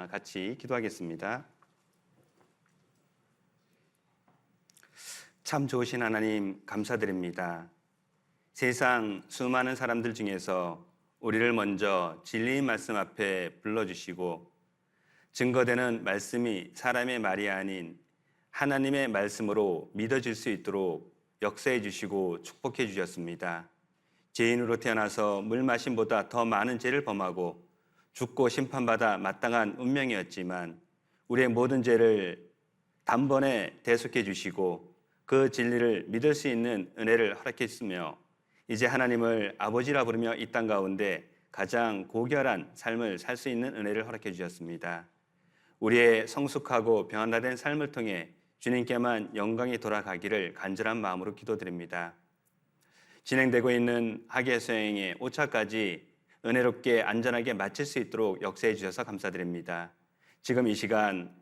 같이 기도하겠습니다. 참 좋으신 하나님 감사드립니다. 세상 수많은 사람들 중에서 우리를 먼저 진리의 말씀 앞에 불러주시고 증거되는 말씀이 사람의 말이 아닌 하나님의 말씀으로 믿어질 수 있도록 역사해 주시고 축복해 주셨습니다. 죄인으로 태어나서 물 마심보다 더 많은 죄를 범하고 죽고 심판받아 마땅한 운명이었지만 우리의 모든 죄를 단번에 대속해 주시고 그 진리를 믿을 수 있는 은혜를 허락해 주시며 이제 하나님을 아버지라 부르며 이 땅 가운데 가장 고결한 삶을 살 수 있는 은혜를 허락해 주셨습니다. 우리의 성숙하고 변화된 삶을 통해 주님께만 영광이 돌아가기를 간절한 마음으로 기도드립니다. 진행되고 있는 학예 수행의 5차까지 은혜롭게 안전하게 마칠 수 있도록 역사해 주셔서 감사드립니다. 지금 이 시간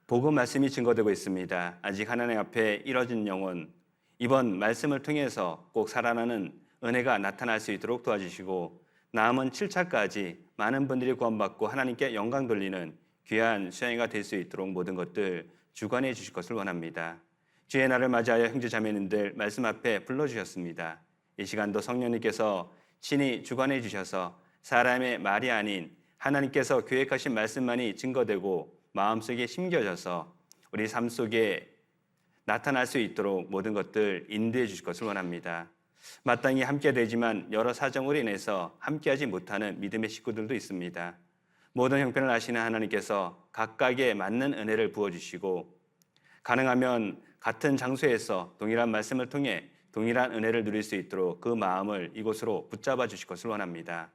복음 말씀이 증거되고 있습니다. 아직 하나님 앞에 이뤄진 영혼, 이번 말씀을 통해서 꼭 살아나는 은혜가 나타날 수 있도록 도와주시고 남은 7차까지 많은 분들이 구원받고 하나님께 영광 돌리는 귀한 수양회가 될 수 있도록 모든 것들 주관해 주실 것을 원합니다. 주의 날을 맞이하여 형제 자매님들 말씀 앞에 불러주셨습니다. 이 시간도 성령님께서 친히 주관해 주셔서 사람의 말이 아닌 하나님께서 계획하신 말씀만이 증거되고 마음속에 심겨져서 우리 삶 속에 나타날 수 있도록 모든 것들 인도해 주실 것을 원합니다. 마땅히 함께 되지만 여러 사정으로 인해서 함께하지 못하는 믿음의 식구들도 있습니다. 모든 형편을 아시는 하나님께서 각각에 맞는 은혜를 부어주시고 가능하면 같은 장소에서 동일한 말씀을 통해 동일한 은혜를 누릴 수 있도록 그 마음을 이곳으로 붙잡아 주실 것을 원합니다.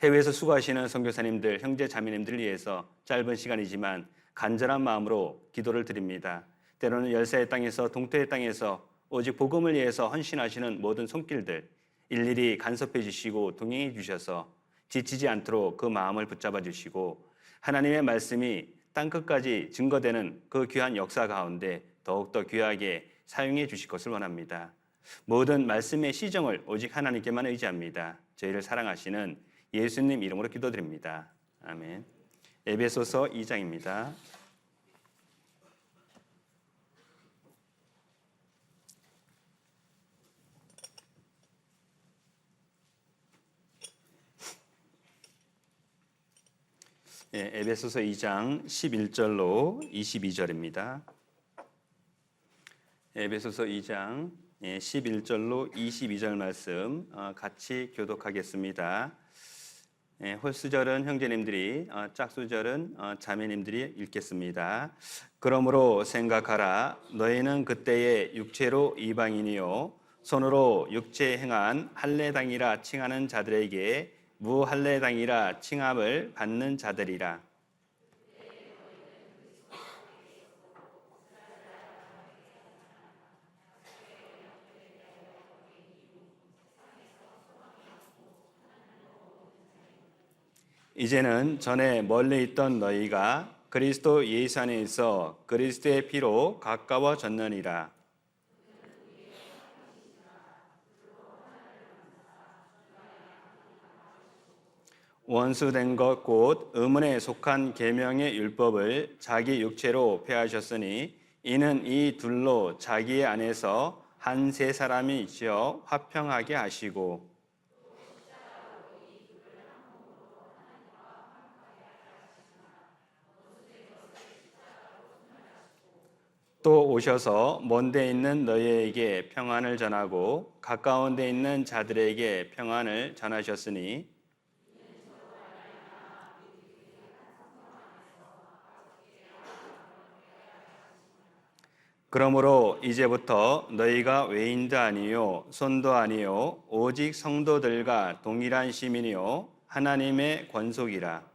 해외에서 수고하시는 선교사님들, 형제 자매님들을 위해서 짧은 시간이지만 간절한 마음으로 기도를 드립니다. 때로는 열세의 땅에서 동토의 땅에서 오직 복음을 위해서 헌신하시는 모든 손길들 일일이 간섭해 주시고 동행해 주셔서 지치지 않도록 그 마음을 붙잡아 주시고 하나님의 말씀이 땅끝까지 증거되는 그 귀한 역사 가운데 더욱더 귀하게 사용해 주실 것을 원합니다. 모든 말씀의 시정을 오직 하나님께만 의지합니다. 저희를 사랑하시는 예수님 이름으로 기도드립니다. 아멘. 에베소서 2장입니다. 에베소서 2장 11절로 22절입니다. 에베소서 2장 11절로 22절 말씀 같이 교독하겠습니다. 홀수절은 형제님들이, 짝수절은 자매님들이 읽겠습니다. 그러므로 생각하라. 너희는 그때의 육체로 이방인이요 손으로 육체에 행한 할례당이라 칭하는 자들에게 무할례당이라 칭함을 받는 자들이라. 이제는 전에 멀리 있던 너희가 그리스도 예수 안에 있어 그리스도의 피로 가까워졌느니라. 원수된 것 곧 의문에 속한 계명의 율법을 자기 육체로 폐하셨으니 이는 이 둘로 자기 안에서 한 세 사람이 지어 화평하게 하시고 또 오셔서 먼 데 있는 너희에게 평안을 전하고 가까운 데 있는 자들에게 평안을 전하셨으니 그러므로 이제부터 너희가 외인도 아니요 손도 아니요 오직 성도들과 동일한 시민이요 하나님의 권속이라.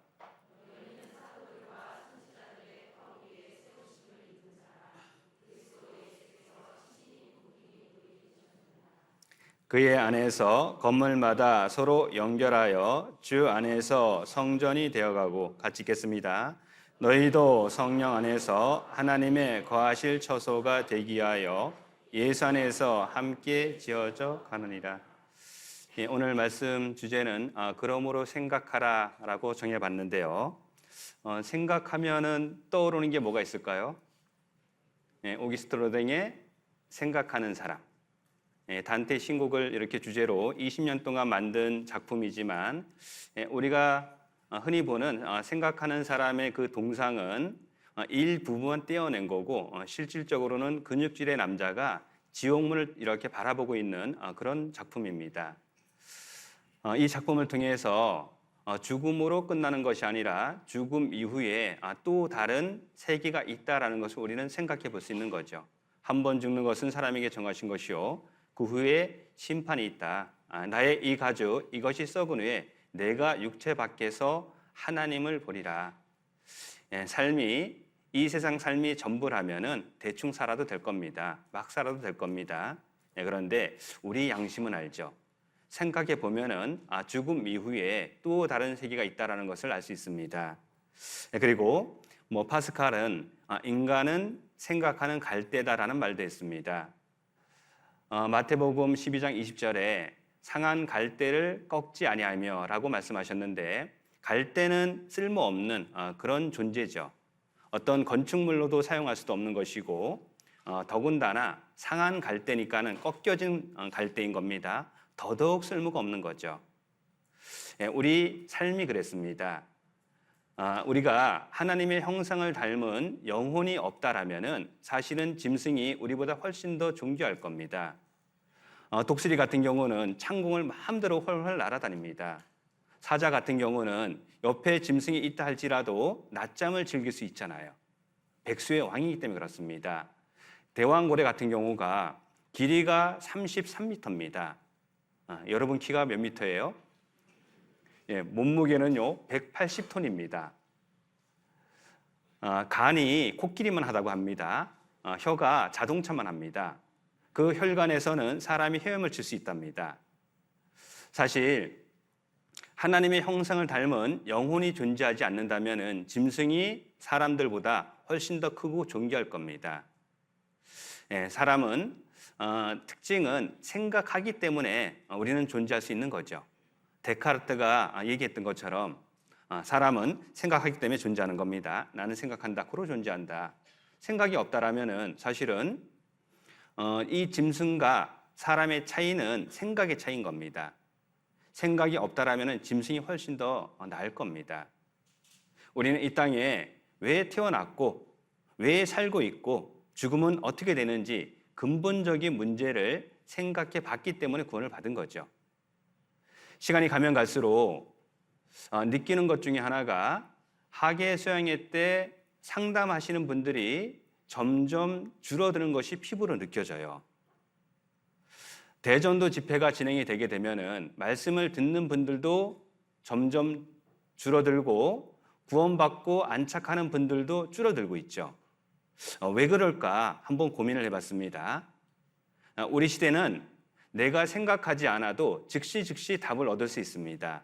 그의 안에서 건물마다 서로 연결하여 주 안에서 성전이 되어가고 같이 읽겠습니다. 너희도 성령 안에서 하나님의 거하실 처소가 되기 위하여 예수 안에서 함께 지어져 가느니라. 오늘 말씀 주제는 그러므로 생각하라 라고 정해봤는데요. 생각하면은 떠오르는 게 뭐가 있을까요? 오기스트 로댕의 생각하는 사람. 단테 신곡을 이렇게 주제로 20년 동안 만든 작품이지만 우리가 흔히 보는 생각하는 사람의 그 동상은 일부분 떼어낸 거고 실질적으로는 근육질의 남자가 지옥문을 이렇게 바라보고 있는 그런 작품입니다. 이 작품을 통해서 죽음으로 끝나는 것이 아니라 죽음 이후에 또 다른 세계가 있다라는 것을 우리는 생각해 볼 수 있는 거죠. 한 번 죽는 것은 사람에게 정하신 것이요 그 후에 심판이 있다. 나의 이 가죽 이것이 썩은 후에 내가 육체 밖에서 하나님을 보리라. 삶이 이 세상 삶이 전부라면은 대충 살아도 될 겁니다. 막 살아도 될 겁니다. 그런데 우리 양심은 알죠. 생각해 보면은 죽음 이후에 또 다른 세계가 있다라는 것을 알 수 있습니다. 그리고 파스칼은 인간은 생각하는 갈대다라는 말도 했습니다. 마태복음 12장 20절에 상한 갈대를 꺾지 아니하며라고 말씀하셨는데 갈대는 쓸모없는 그런 존재죠. 어떤 건축물로도 사용할 수도 없는 것이고 더군다나 상한 갈대니까는 꺾여진 갈대인 겁니다. 더더욱 쓸모가 없는 거죠. 우리 삶이 그랬습니다. 우리가 하나님의 형상을 닮은 영혼이 없다라면은 사실은 짐승이 우리보다 훨씬 더 존귀할 겁니다. 독수리 같은 경우는 창궁을 마음대로 훨훨 날아다닙니다. 사자 같은 경우는 옆에 짐승이 있다 할지라도 낮잠을 즐길 수 있잖아요. 백수의 왕이기 때문에 그렇습니다. 대왕고래 같은 경우가 길이가 33m입니다. 여러분 키가 몇 미터예요? 몸무게는요 180톤입니다. 간이 코끼리만 하다고 합니다. 혀가 자동차만 합니다. 그 혈관에서는 사람이 헤엄을 칠 수 있답니다. 사실 하나님의 형상을 닮은 영혼이 존재하지 않는다면 짐승이 사람들보다 훨씬 더 크고 존귀할 겁니다. 사람은 특징은 생각하기 때문에 우리는 존재할 수 있는 거죠. 데카르트가 얘기했던 것처럼 사람은 생각하기 때문에 존재하는 겁니다. 나는 생각한다, 그로 존재한다. 생각이 없다라면은 사실은 이 짐승과 사람의 차이는 생각의 차이인 겁니다. 생각이 없다라면은 짐승이 훨씬 더 나을 겁니다. 우리는 이 땅에 왜 태어났고 왜 살고 있고 죽음은 어떻게 되는지 근본적인 문제를 생각해 봤기 때문에 구원을 받은 거죠. 시간이 가면 갈수록 느끼는 것 중에 하나가 학예 수양회 때 상담하시는 분들이 점점 줄어드는 것이 피부로 느껴져요. 대전도 집회가 진행이 되게 되면은 말씀을 듣는 분들도 점점 줄어들고 구원받고 안착하는 분들도 줄어들고 있죠. 왜 그럴까 한번 고민을 해봤습니다. 우리 시대는 내가 생각하지 않아도 즉시 답을 얻을 수 있습니다.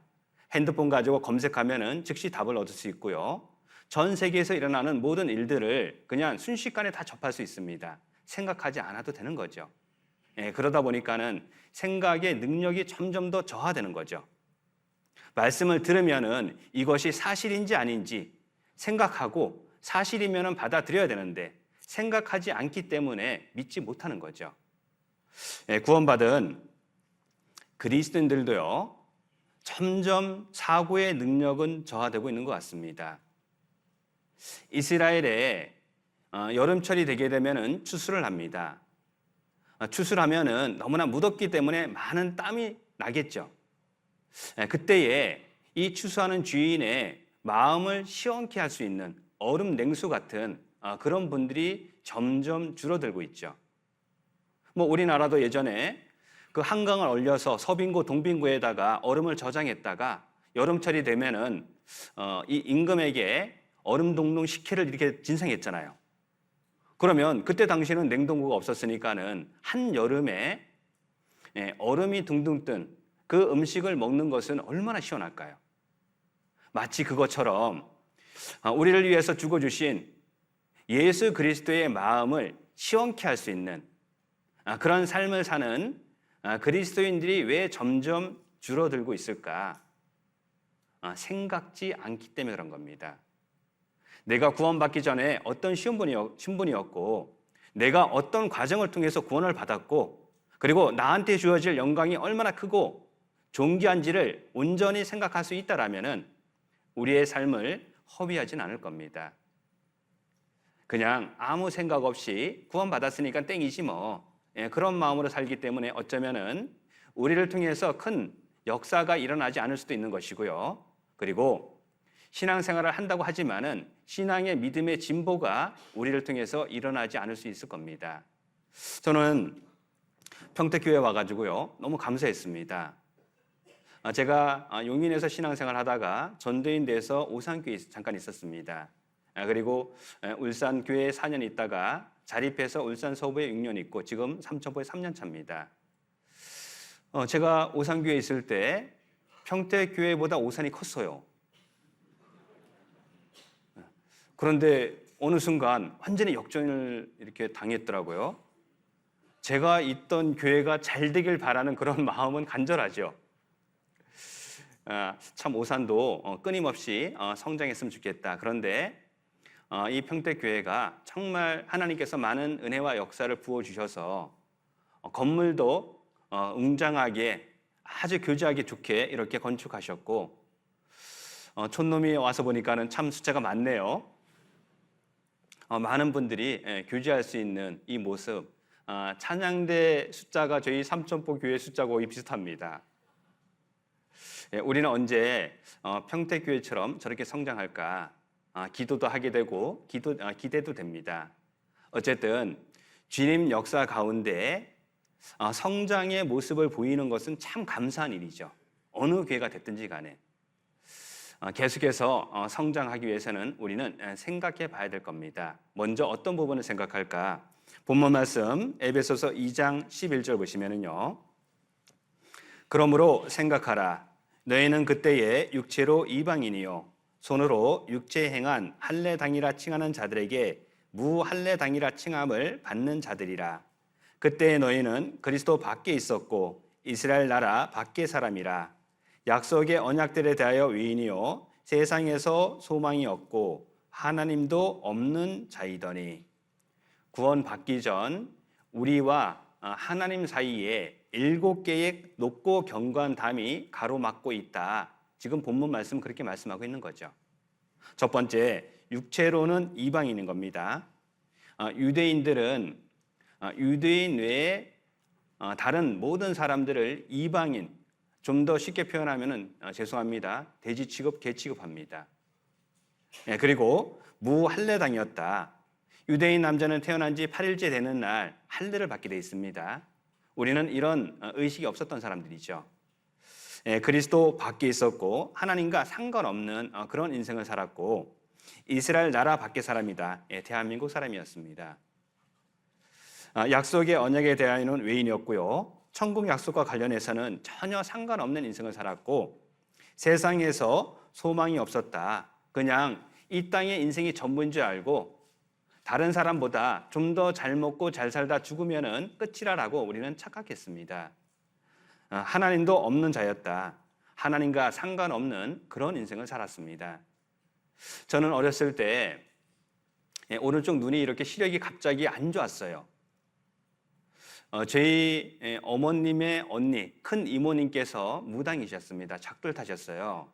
핸드폰 가지고 검색하면은 즉시 답을 얻을 수 있고요. 전 세계에서 일어나는 모든 일들을 그냥 순식간에 다 접할 수 있습니다. 생각하지 않아도 되는 거죠. 그러다 보니까는 생각의 능력이 점점 더 저하되는 거죠. 말씀을 들으면은 이것이 사실인지 아닌지 생각하고 사실이면은 받아들여야 되는데 생각하지 않기 때문에 믿지 못하는 거죠. 구원받은 그리스도인들도요, 점점 사고의 능력은 저하되고 있는 것 같습니다. 이스라엘에 여름철이 되게 되면은 추수를 합니다. 추수하면은 너무나 무덥기 때문에 많은 땀이 나겠죠. 그때에 이 추수하는 주인의 마음을 시원케 할 수 있는 얼음 냉수 같은 그런 분들이 점점 줄어들고 있죠. 우리나라도 예전에 그 한강을 얼려서 서빙고 동빙고에다가 얼음을 저장했다가 여름철이 되면은 이 임금에게 얼음 동동 식혜를 이렇게 진상했잖아요. 그러면 그때 당시에는 냉동고가 없었으니까는 한 여름에 얼음이 둥둥 뜬 그 음식을 먹는 것은 얼마나 시원할까요? 마치 그것처럼 우리를 위해서 죽어주신 예수 그리스도의 마음을 시원케 할 수 있는 그런 삶을 사는 그리스도인들이 왜 점점 줄어들고 있을까? 생각지 않기 때문에 그런 겁니다. 내가 구원받기 전에 어떤 신분이었고 내가 어떤 과정을 통해서 구원을 받았고 그리고 나한테 주어질 영광이 얼마나 크고 존귀한지를 온전히 생각할 수 있다라면은 우리의 삶을 허비하진 않을 겁니다. 그냥 아무 생각 없이 구원받았으니까 땡이지 뭐. 그런 마음으로 살기 때문에 어쩌면은 우리를 통해서 큰 역사가 일어나지 않을 수도 있는 것이고요. 그리고 신앙생활을 한다고 하지만은 신앙의 믿음의 진보가 우리를 통해서 일어나지 않을 수 있을 겁니다. 저는 평택교회 와가지고요 너무 감사했습니다. 제가 용인에서 신앙생활 하다가 전도인 돼서 오산교회에 잠깐 있었습니다. 그리고 울산교회에 4년 있다가 자립해서 울산 서부에 6년 있고 지금 삼천포에 3년 차입니다. 제가 오산교회에 있을 때 평택교회보다 오산이 컸어요. 그런데 어느 순간 완전히 역전을 이렇게 당했더라고요. 제가 있던 교회가 잘 되길 바라는 그런 마음은 간절하죠. 참 오산도 끊임없이 성장했으면 좋겠다. 그런데 이 평택교회가 정말 하나님께서 많은 은혜와 역사를 부어주셔서 건물도 웅장하게 아주 교제하기 좋게 이렇게 건축하셨고 촌놈이 와서 보니까는 참 숫자가 많네요. 많은 분들이 교제할 수 있는 이 모습 찬양대 숫자가 저희 삼천포 교회 숫자하고 거의 비슷합니다. 우리는 언제 평택교회처럼 저렇게 성장할까 기도도 하게 되고 기대도 됩니다. 어쨌든 주님 역사 가운데 성장의 모습을 보이는 것은 참 감사한 일이죠. 어느 교회가 됐든지 간에 계속해서 성장하기 위해서는 우리는 생각해 봐야 될 겁니다. 먼저 어떤 부분을 생각할까? 본문 말씀 에베소서 2장 11절 보시면은요. 그러므로 생각하라. 너희는 그때에 육체로 이방인이요 손으로 육체에 행한 할례당이라 칭하는 자들에게 무할례당이라 칭함을 받는 자들이라. 그때에 너희는 그리스도 밖에 있었고 이스라엘 나라 밖의 사람이라. 약속의 언약들에 대하여 위인이요 세상에서 소망이 없고 하나님도 없는 자이더니. 구원받기 전 우리와 하나님 사이에 7개의 높고 견고한 담이 가로막고 있다. 지금 본문 말씀 그렇게 말씀하고 있는 거죠. 첫 번째, 육체로는 이방인인 겁니다. 유대인들은 유대인 외에 다른 모든 사람들을 이방인, 좀 더 쉽게 표현하면은 죄송합니다. 돼지 취급, 개 취급합니다. 그리고 무할례당이었다. 유대인 남자는 태어난 지 8일째 되는 날 할례를 받게 되어 있습니다. 우리는 이런 의식이 없었던 사람들이죠. 그리스도 밖에 있었고 하나님과 상관없는 그런 인생을 살았고 이스라엘 나라 밖의 사람이다. 대한민국 사람이었습니다. 약속의 언약에 대하여는 외인이었고요. 천국 약속과 관련해서는 전혀 상관없는 인생을 살았고 세상에서 소망이 없었다. 그냥 이 땅의 인생이 전부인 줄 알고 다른 사람보다 좀 더 잘 먹고 잘 살다 죽으면은 끝이라고 우리는 착각했습니다. 하나님도 없는 자였다. 하나님과 상관없는 그런 인생을 살았습니다. 저는 어렸을 때 오른쪽 눈이 이렇게 시력이 갑자기 안 좋았어요. 저희 어머님의 언니, 큰 이모님께서 무당이셨습니다. 작두를 타셨어요.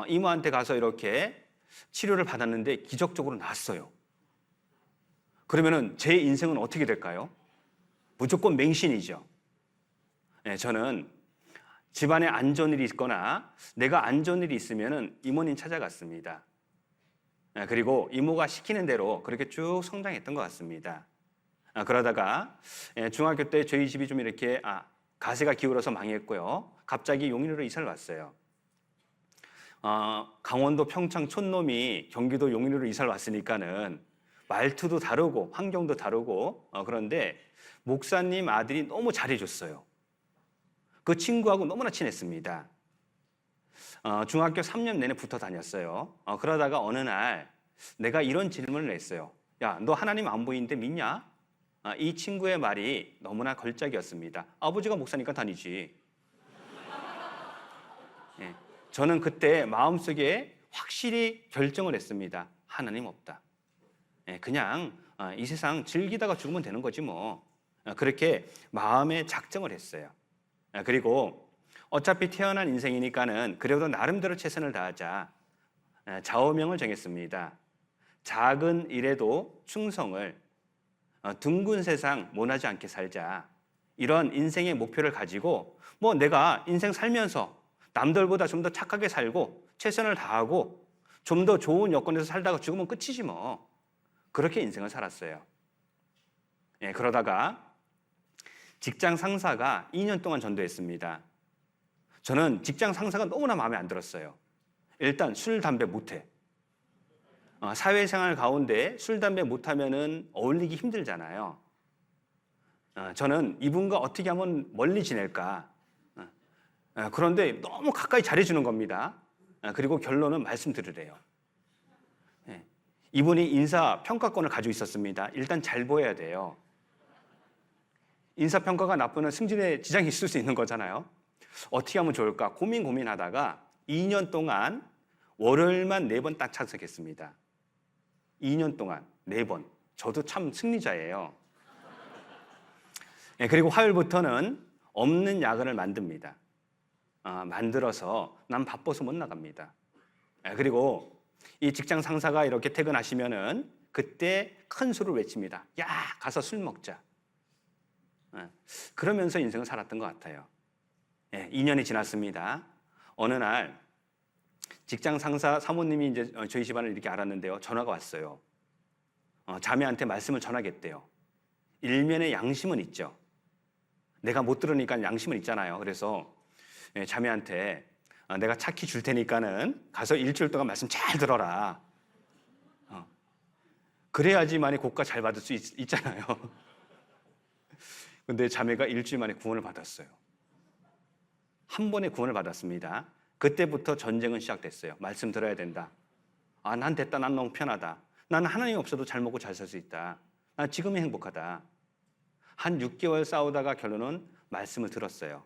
이모한테 가서 이렇게 치료를 받았는데 기적적으로 나았어요. 그러면은 제 인생은 어떻게 될까요? 무조건 맹신이죠. 저는 집안에 안 좋은 일이 있거나 내가 안 좋은 일이 있으면은 이모님 찾아갔습니다. 그리고 이모가 시키는 대로 그렇게 쭉 성장했던 것 같습니다. 그러다가 중학교 때 저희 집이 좀 이렇게 가세가 기울어서 망했고요. 갑자기 용인으로 이사를 왔어요. 강원도 평창 촌놈이 경기도 용인으로 이사를 왔으니까는 말투도 다르고 환경도 다르고 그런데 목사님 아들이 너무 잘해줬어요. 그 친구하고 너무나 친했습니다. 중학교 3년 내내 붙어 다녔어요. 그러다가 어느 날 내가 이런 질문을 했어요. 야, 너 하나님 안 보이는데 믿냐? 이 친구의 말이 너무나 걸작이었습니다. 아버지가 목사니까 다니지. 저는 그때 마음속에 확실히 결정을 했습니다. 하나님 없다. 그냥 이 세상 즐기다가 죽으면 되는 거지 뭐. 그렇게 마음에 작정을 했어요. 그리고 어차피 태어난 인생이니까는 그래도 나름대로 최선을 다하자. 좌우명을 정했습니다. 작은 일에도 충성을, 둥근 세상 모나지 않게 살자. 이런 인생의 목표를 가지고 뭐 내가 인생 살면서 남들보다 좀 더 착하게 살고 최선을 다하고 좀 더 좋은 여건에서 살다가 죽으면 끝이지 뭐. 그렇게 인생을 살았어요. 그러다가 직장 상사가 2년 동안 전도했습니다. 저는 직장 상사가 너무나 마음에 안 들었어요. 일단 술, 담배 못해. 사회생활 가운데 술, 담배 못하면은 어울리기 힘들잖아요. 저는 이분과 어떻게 하면 멀리 지낼까. 그런데 너무 가까이 잘해주는 겁니다. 그리고 결론은 말씀드리래요. 이분이 인사평가권을 가지고 있었습니다. 일단 잘 보여야 돼요. 인사평가가 나쁘면 승진에 지장이 있을 수 있는 거잖아요. 어떻게 하면 좋을까 고민하다가 2년 동안 월요일만 4번 딱 참석했습니다. 2년 동안 4번. 저도 참 승리자예요. 그리고 화요일부터는 없는 야근을 만듭니다. 만들어서 난 바빠서 못 나갑니다. 그리고 이 직장 상사가 이렇게 퇴근하시면은 그때 큰 소리를 외칩니다. 야, 가서 술 먹자. 그러면서 인생을 살았던 것 같아요. 2년이 지났습니다. 어느 날 직장 상사 사모님이 이제 저희 집안을 이렇게 알았는데요. 전화가 왔어요. 자매한테 말씀을 전하겠대요. 일면에 양심은 있죠. 내가 못 들으니까 양심은 있잖아요. 그래서 자매한테 내가 차키 줄 테니까는 가서 일주일 동안 말씀 잘 들어라. 그래야지만이 고가 잘 받을 수 있잖아요. 근데 자매가 일주일 만에 구원을 받았어요. 한 번에 구원을 받았습니다. 그때부터 전쟁은 시작됐어요. 말씀 들어야 된다. 난 됐다. 난 너무 편하다. 나는 하나님 없어도 잘 먹고 잘 살 수 있다. 난 지금이 행복하다. 한 6개월 싸우다가 결론은 말씀을 들었어요.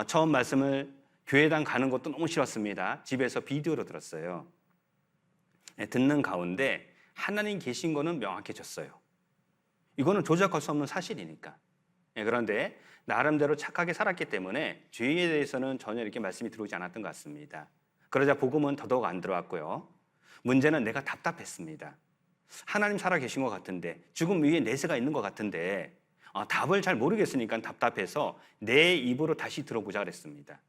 처음 말씀을 교회당 가는 것도 너무 싫었습니다. 집에서 비디오로 들었어요. 듣는 가운데 하나님 계신 거는 명확해졌어요. 이거는 조작할 수 없는 사실이니까. 그런데 나름대로 착하게 살았기 때문에 죄에 대해서는 전혀 이렇게 말씀이 들어오지 않았던 것 같습니다. 그러자 복음은 더더욱 안 들어왔고요. 문제는 내가 답답했습니다. 하나님 살아계신 것 같은데 죽음 위에 내세가 있는 것 같은데 답을 잘 모르겠으니까 답답해서 내 입으로 다시 들어보자 그랬습니다.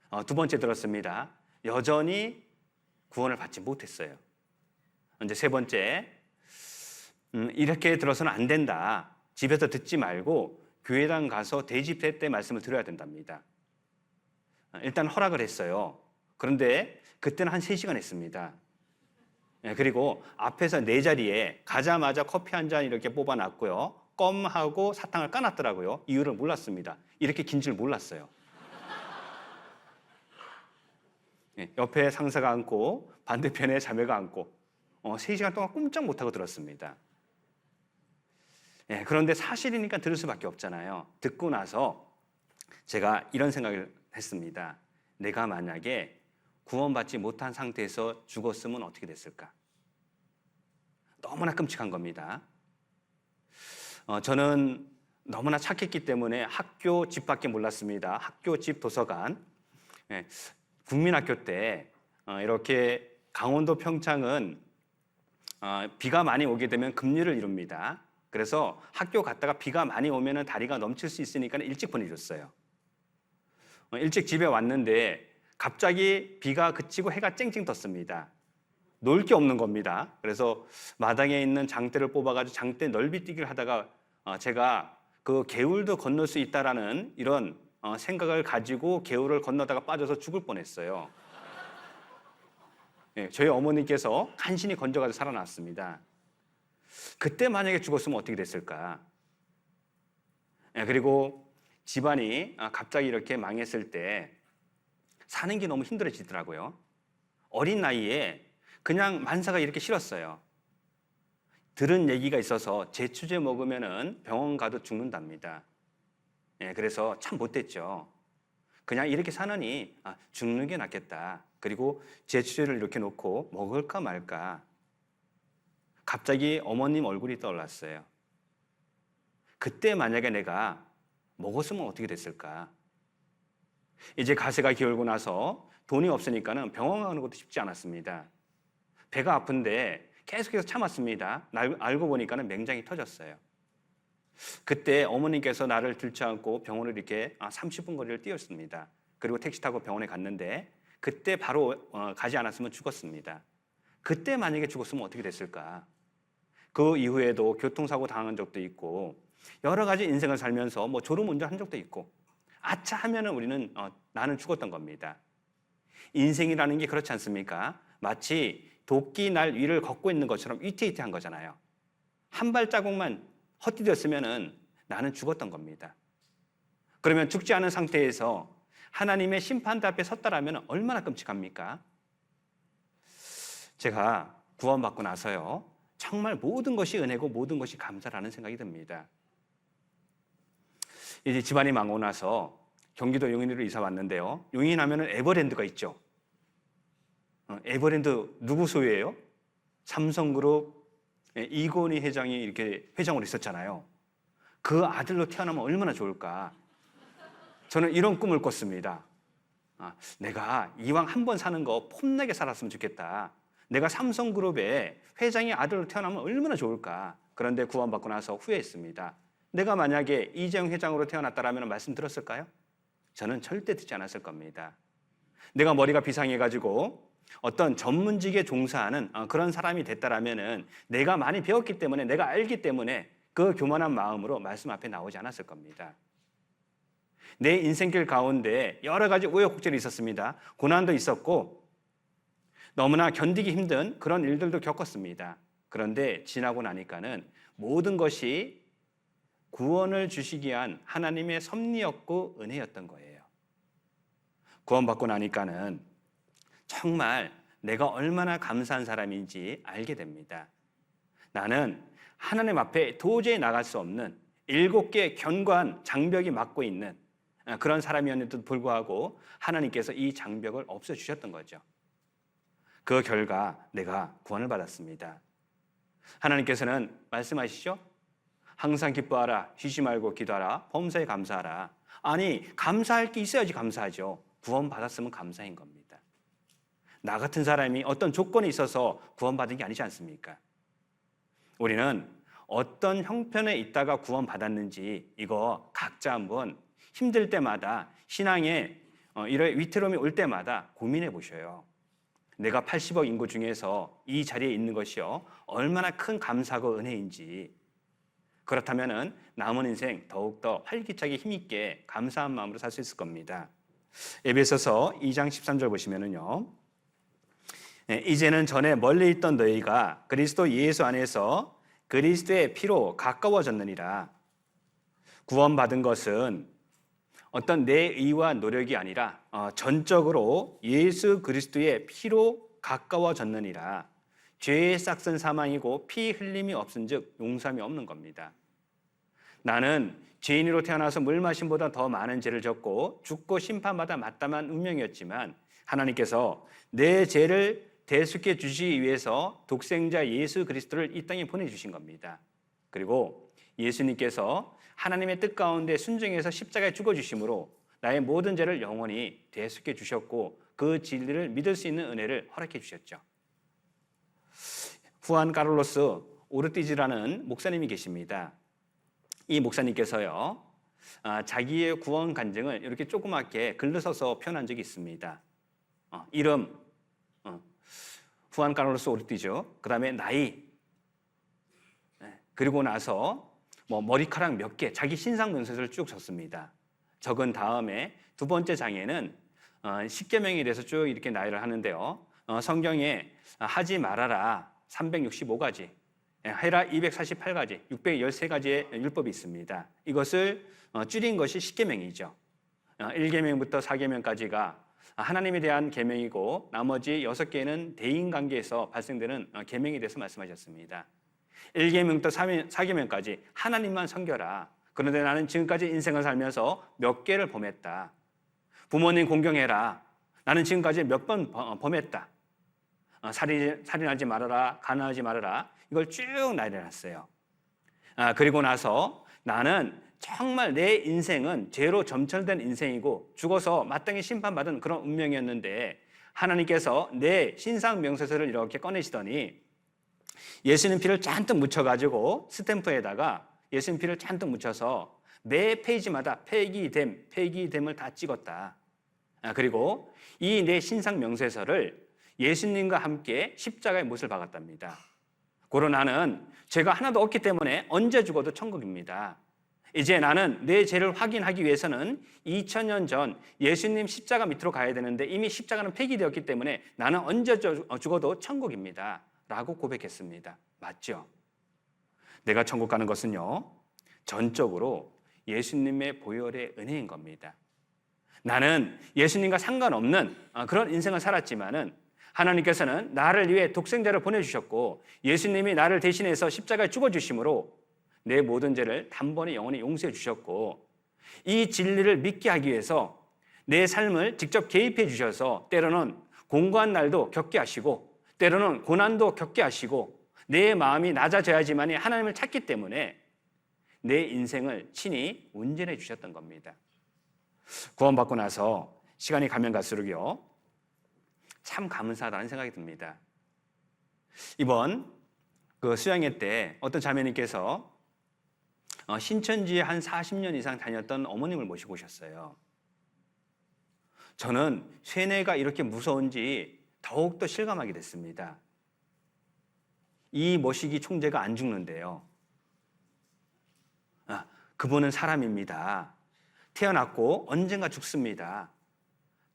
2번째 들었습니다. 여전히 구원을 받지 못했어요. 이제 3번째, 이렇게 들어서는 안 된다. 집에서 듣지 말고 교회당 가서 대집회 때 말씀을 들어야 된답니다. 일단 허락을 했어요. 그런데 그때는 한 3시간 했습니다. 그리고 앞에서 4자리에 가자마자 커피 한 잔 이렇게 뽑아놨고요. 껌하고 사탕을 까놨더라고요. 이유를 몰랐습니다. 이렇게 긴 줄 몰랐어요. 옆에 상사가 앉고 반대편에 자매가 앉고 3시간 동안 꼼짝 못하고 들었습니다. 그런데 사실이니까 들을 수밖에 없잖아요. 듣고 나서 제가 이런 생각을 했습니다. 내가 만약에 구원받지 못한 상태에서 죽었으면 어떻게 됐을까? 너무나 끔찍한 겁니다. 저는 너무나 착했기 때문에 학교, 집밖에 몰랐습니다. 학교, 집, 도서관. 국민학교 때 이렇게 강원도 평창은 비가 많이 오게 되면 급류를 이룹니다. 그래서 학교 갔다가 비가 많이 오면 다리가 넘칠 수 있으니까 일찍 보내줬어요. 일찍 집에 왔는데 갑자기 비가 그치고 해가 쨍쨍 떴습니다. 놀 게 없는 겁니다. 그래서 마당에 있는 장대를 뽑아가지고 장대 넓이뛰기를 하다가 제가 그 개울도 건널 수 있다라는 이런 생각을 가지고 개울을 건너다가 빠져서 죽을 뻔했어요. 저희 어머니께서 간신히 건져가지고 살아났습니다. 그때 만약에 죽었으면 어떻게 됐을까? 그리고 집안이 갑자기 이렇게 망했을 때 사는 게 너무 힘들어지더라고요. 어린 나이에 그냥 만사가 이렇게 싫었어요. 들은 얘기가 있어서 제추제 먹으면은 병원 가도 죽는답니다. 그래서 참 못됐죠. 그냥 이렇게 사느니 죽는 게 낫겠다. 그리고 제추제를 이렇게 놓고 먹을까 말까. 갑자기 어머님 얼굴이 떠올랐어요. 그때 만약에 내가 먹었으면 어떻게 됐을까? 이제 가세가 기울고 나서 돈이 없으니까는 병원 가는 것도 쉽지 않았습니다. 배가 아픈데 계속해서 참았습니다. 알고 보니까는 맹장이 터졌어요. 그때 어머님께서 나를 들쳐안고 병원을 이렇게 30분 거리를 뛰었습니다. 그리고 택시 타고 병원에 갔는데 그때 바로 가지 않았으면 죽었습니다. 그때 만약에 죽었으면 어떻게 됐을까? 그 이후에도 교통사고 당한 적도 있고 여러 가지 인생을 살면서 뭐 졸음운전 한 적도 있고 아차 하면은 우리는 나는 죽었던 겁니다. 인생이라는 게 그렇지 않습니까? 마치 도끼 날 위를 걷고 있는 것처럼 위태위태한 거잖아요. 한 발자국만 헛디뎠으면은 나는 죽었던 겁니다. 그러면 죽지 않은 상태에서 하나님의 심판대 앞에 섰다라면 얼마나 끔찍합니까? 제가 구원받고 나서요, 정말 모든 것이 은혜고 모든 것이 감사라는 생각이 듭니다. 이제 집안이 망하고 나서 경기도 용인으로 이사 왔는데요. 용인 하면은 에버랜드가 있죠. 에버랜드 누구 소유예요? 삼성그룹 이건희 회장이 이렇게 회장으로 있었잖아요. 그 아들로 태어나면 얼마나 좋을까? 저는 이런 꿈을 꿨습니다. 내가 이왕 한 번 사는 거 폼나게 살았으면 좋겠다. 내가 삼성그룹의 회장의 아들로 태어나면 얼마나 좋을까? 그런데 구원받고 나서 후회했습니다. 내가 만약에 이재용 회장으로 태어났다라면 말씀 들었을까요? 저는 절대 듣지 않았을 겁니다. 내가 머리가 비상해가지고 어떤 전문직에 종사하는 그런 사람이 됐다라면은 내가 많이 배웠기 때문에 내가 알기 때문에 그 교만한 마음으로 말씀 앞에 나오지 않았을 겁니다. 내 인생길 가운데 여러 가지 우여곡절이 있었습니다. 고난도 있었고 너무나 견디기 힘든 그런 일들도 겪었습니다. 그런데 지나고 나니까는 모든 것이 구원을 주시기 위한 하나님의 섭리였고 은혜였던 거예요. 구원받고 나니까는 정말 내가 얼마나 감사한 사람인지 알게 됩니다. 나는 하나님 앞에 도저히 나갈 수 없는 7개의 견고한 장벽이 막고 있는 그런 사람이었는데도 불구하고 하나님께서 이 장벽을 없애주셨던 거죠. 그 결과 내가 구원을 받았습니다. 하나님께서는 말씀하시죠? 항상 기뻐하라, 쉬지 말고 기도하라, 범사에 감사하라. 아니, 감사할 게 있어야지 감사하죠. 구원 받았으면 감사인 겁니다. 나 같은 사람이 어떤 조건에 있어서 구원받은 게 아니지 않습니까? 우리는 어떤 형편에 있다가 구원받았는지 이거 각자 한번 힘들 때마다 신앙에 이런 위태로움이 올 때마다 고민해 보셔요. 내가 80억 인구 중에서 이 자리에 있는 것이요 얼마나 큰 감사고 은혜인지. 그렇다면 남은 인생 더욱더 활기차게 힘있게 감사한 마음으로 살 수 있을 겁니다. 에베소서 2장 13절 보시면은요, 이제는 전에 멀리 있던 너희가 그리스도 예수 안에서 그리스도의 피로 가까워졌느니라. 구원받은 것은 어떤 내 의와 노력이 아니라 전적으로 예수 그리스도의 피로 가까워졌느니라. 죄의 싹은 사망이고 피 흘림이 없은즉 용서함이 없는 겁니다. 나는 죄인으로 태어나서 물 마심보다 더 많은 죄를 졌고 죽고 심판받아 마땅한 운명이었지만 하나님께서 내 죄를 대속해 주시기 위해서 독생자 예수 그리스도를 이 땅에 보내주신 겁니다. 그리고 예수님께서 하나님의 뜻 가운데 순종해서 십자가에 죽어주심으로 나의 모든 죄를 영원히 대속해 주셨고 그 진리를 믿을 수 있는 은혜를 허락해 주셨죠. 후안 카를로스 오르티즈라는 목사님이 계십니다. 이 목사님께서요, 자기의 구원 간증을 이렇게 조그맣게 글로 써서 표현한 적이 있습니다. 이름, 후안 카를로스 오르티즈, 그 다음에 나이, 그리고 나서 머리카락 몇 개, 자기 신상 명세서를 쭉 적습니다. 적은 다음에 두 번째 장에는 십계명에 대해서 쭉 이렇게 나열을 하는데요. 성경에 하지 말아라 365가지, 해라 248가지, 613가지의 율법이 있습니다. 이것을 줄인 것이 십계명이죠. 1계명부터 4계명까지가 하나님에 대한 계명이고 나머지 6개는 대인관계에서 발생되는 계명에 대해서 말씀하셨습니다. 1계명부터 4계명까지 하나님만 섬겨라. 그런데 나는 지금까지 인생을 살면서 몇 개를 범했다. 부모님 공경해라. 나는 지금까지 몇 번 범했다. 살인하지 말아라, 가난하지 말아라. 이걸 쭉 나열해놨어요. 그리고 나서 나는 정말 내 인생은 죄로 점철된 인생이고 죽어서 마땅히 심판받은 그런 운명이었는데 하나님께서 내 신상 명세서를 이렇게 꺼내시더니 예수님 피를 잔뜩 묻혀가지고 스탬프에다가 예수님 피를 잔뜩 묻혀서 매 페이지마다 폐기됨을 다 찍었다. 그리고 이 내 신상 명세서를 예수님과 함께 십자가의 못을 박았답니다. 고로 나는 죄가 하나도 없기 때문에 언제 죽어도 천국입니다. 이제 나는 내 죄를 확인하기 위해서는 2000년 전 예수님 십자가 밑으로 가야 되는데 이미 십자가는 폐기되었기 때문에 나는 언제 죽어도 천국입니다. 라고 고백했습니다. 맞죠? 내가 천국 가는 것은요, 전적으로 예수님의 보혈의 은혜인 겁니다. 나는 예수님과 상관없는 그런 인생을 살았지만은 하나님께서는 나를 위해 독생자를 보내주셨고 예수님이 나를 대신해서 십자가에 죽어주심으로 내 모든 죄를 단번에 영원히 용서해 주셨고 이 진리를 믿게 하기 위해서 내 삶을 직접 개입해 주셔서 때로는 공고한 날도 겪게 하시고 때로는 고난도 겪게 하시고 내 마음이 낮아져야지만 하나님을 찾기 때문에 내 인생을 친히 운전해 주셨던 겁니다. 구원받고 나서 시간이 가면 갈수록요 참 감사하다는 생각이 듭니다. 이번 수양회 때 어떤 자매님께서 신천지에 한 40년 이상 다녔던 어머님을 모시고 오셨어요. 저는 세뇌가 이렇게 무서운지 더욱더 실감하게 됐습니다. 이 모시기 총재가 안 죽는데요. 그분은 사람입니다. 태어났고 언젠가 죽습니다.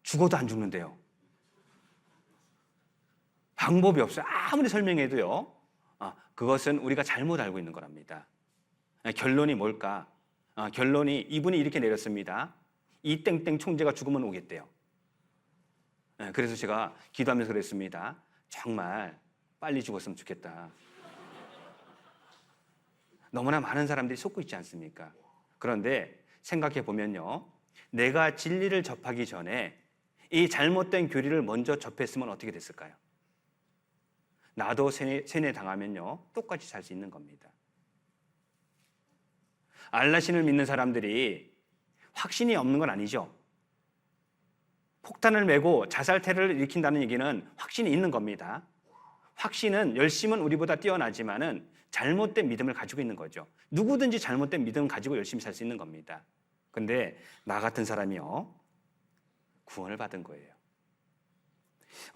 죽어도 안 죽는데요. 방법이 없어요. 아무리 설명해도요. 그것은 우리가 잘못 알고 있는 거랍니다. 결론이 뭘까? 결론이 이분이 이렇게 내렸습니다. 이 땡땡 총재가 죽으면 오겠대요. 그래서 제가 기도하면서 그랬습니다. 정말 빨리 죽었으면 좋겠다. 너무나 많은 사람들이 속고 있지 않습니까? 그런데 생각해 보면요. 내가 진리를 접하기 전에 이 잘못된 교리를 먼저 접했으면 어떻게 됐을까요? 나도 세뇌 당하면요. 똑같이 살 수 있는 겁니다. 알라신을 믿는 사람들이 확신이 없는 건 아니죠. 폭탄을 메고 자살 테러를 일으킨다는 얘기는 확신이 있는 겁니다. 확신은 열심은 우리보다 뛰어나지만은 잘못된 믿음을 가지고 있는 거죠. 누구든지 잘못된 믿음을 가지고 열심히 살 수 있는 겁니다. 근데 나 같은 사람이요. 구원을 받은 거예요.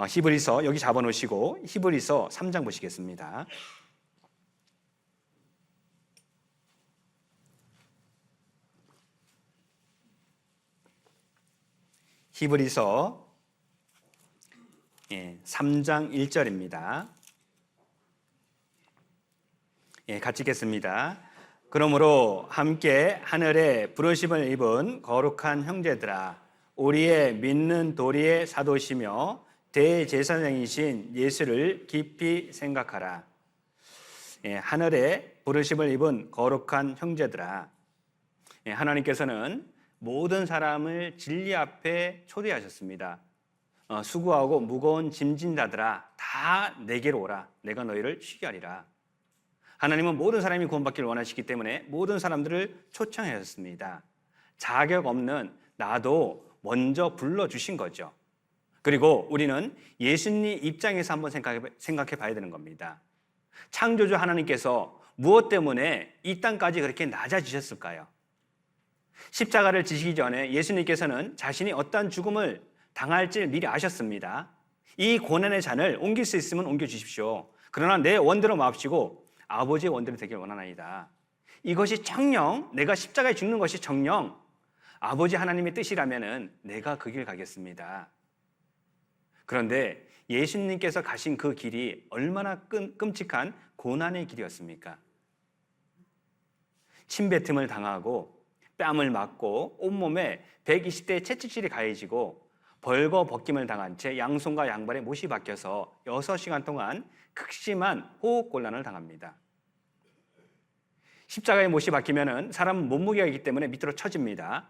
히브리서 여기 잡아놓으시고 히브리서 3장 보시겠습니다. 히브리서 3장 1절입니다. 같이 읽겠습니다. 그러므로 함께 하늘에 부르심을 입은 거룩한 형제들아, 우리의 믿는 도리의 사도시며 대제사장이신 예수를 깊이 생각하라. 하늘에 부르심을 입은 거룩한 형제들아, 하나님께서는 모든 사람을 진리 앞에 초대하셨습니다. 수고하고 무거운 짐진 자들아, 다 내게로 오라. 내가 너희를 쉬게 하리라. 하나님은 모든 사람이 구원받기를 원하시기 때문에 모든 사람들을 초청하셨습니다. 자격 없는 나도 먼저 불러주신 거죠. 그리고 우리는 예수님 입장에서 한번 생각해 봐야 되는 겁니다. 창조주 하나님께서 무엇 때문에 이 땅까지 그렇게 낮아지셨을까요? 십자가를 지시기 전에 예수님께서는 자신이 어떠한 죽음을 당할지 미리 아셨습니다. 이 고난의 잔을 옮길 수 있으면 옮겨주십시오. 그러나 내 원대로 마옵시고 아버지의 원대로 되길 원하나이다. 이것이 정녕, 내가 십자가에 죽는 것이 정녕 아버지 하나님의 뜻이라면 내가 그 길 가겠습니다. 그런데 예수님께서 가신 그 길이 얼마나 끔찍한 고난의 길이었습니까? 침뱉음을 당하고 뺨을 맞고 온몸에 120대의 채찍질이 가해지고 벌거벗김을 당한 채 양손과 양발에 못이 박혀서 6시간 동안 극심한 호흡곤란을 당합니다. 십자가에 못이 박히면 사람은 몸무게가 있기 때문에 밑으로 처집니다.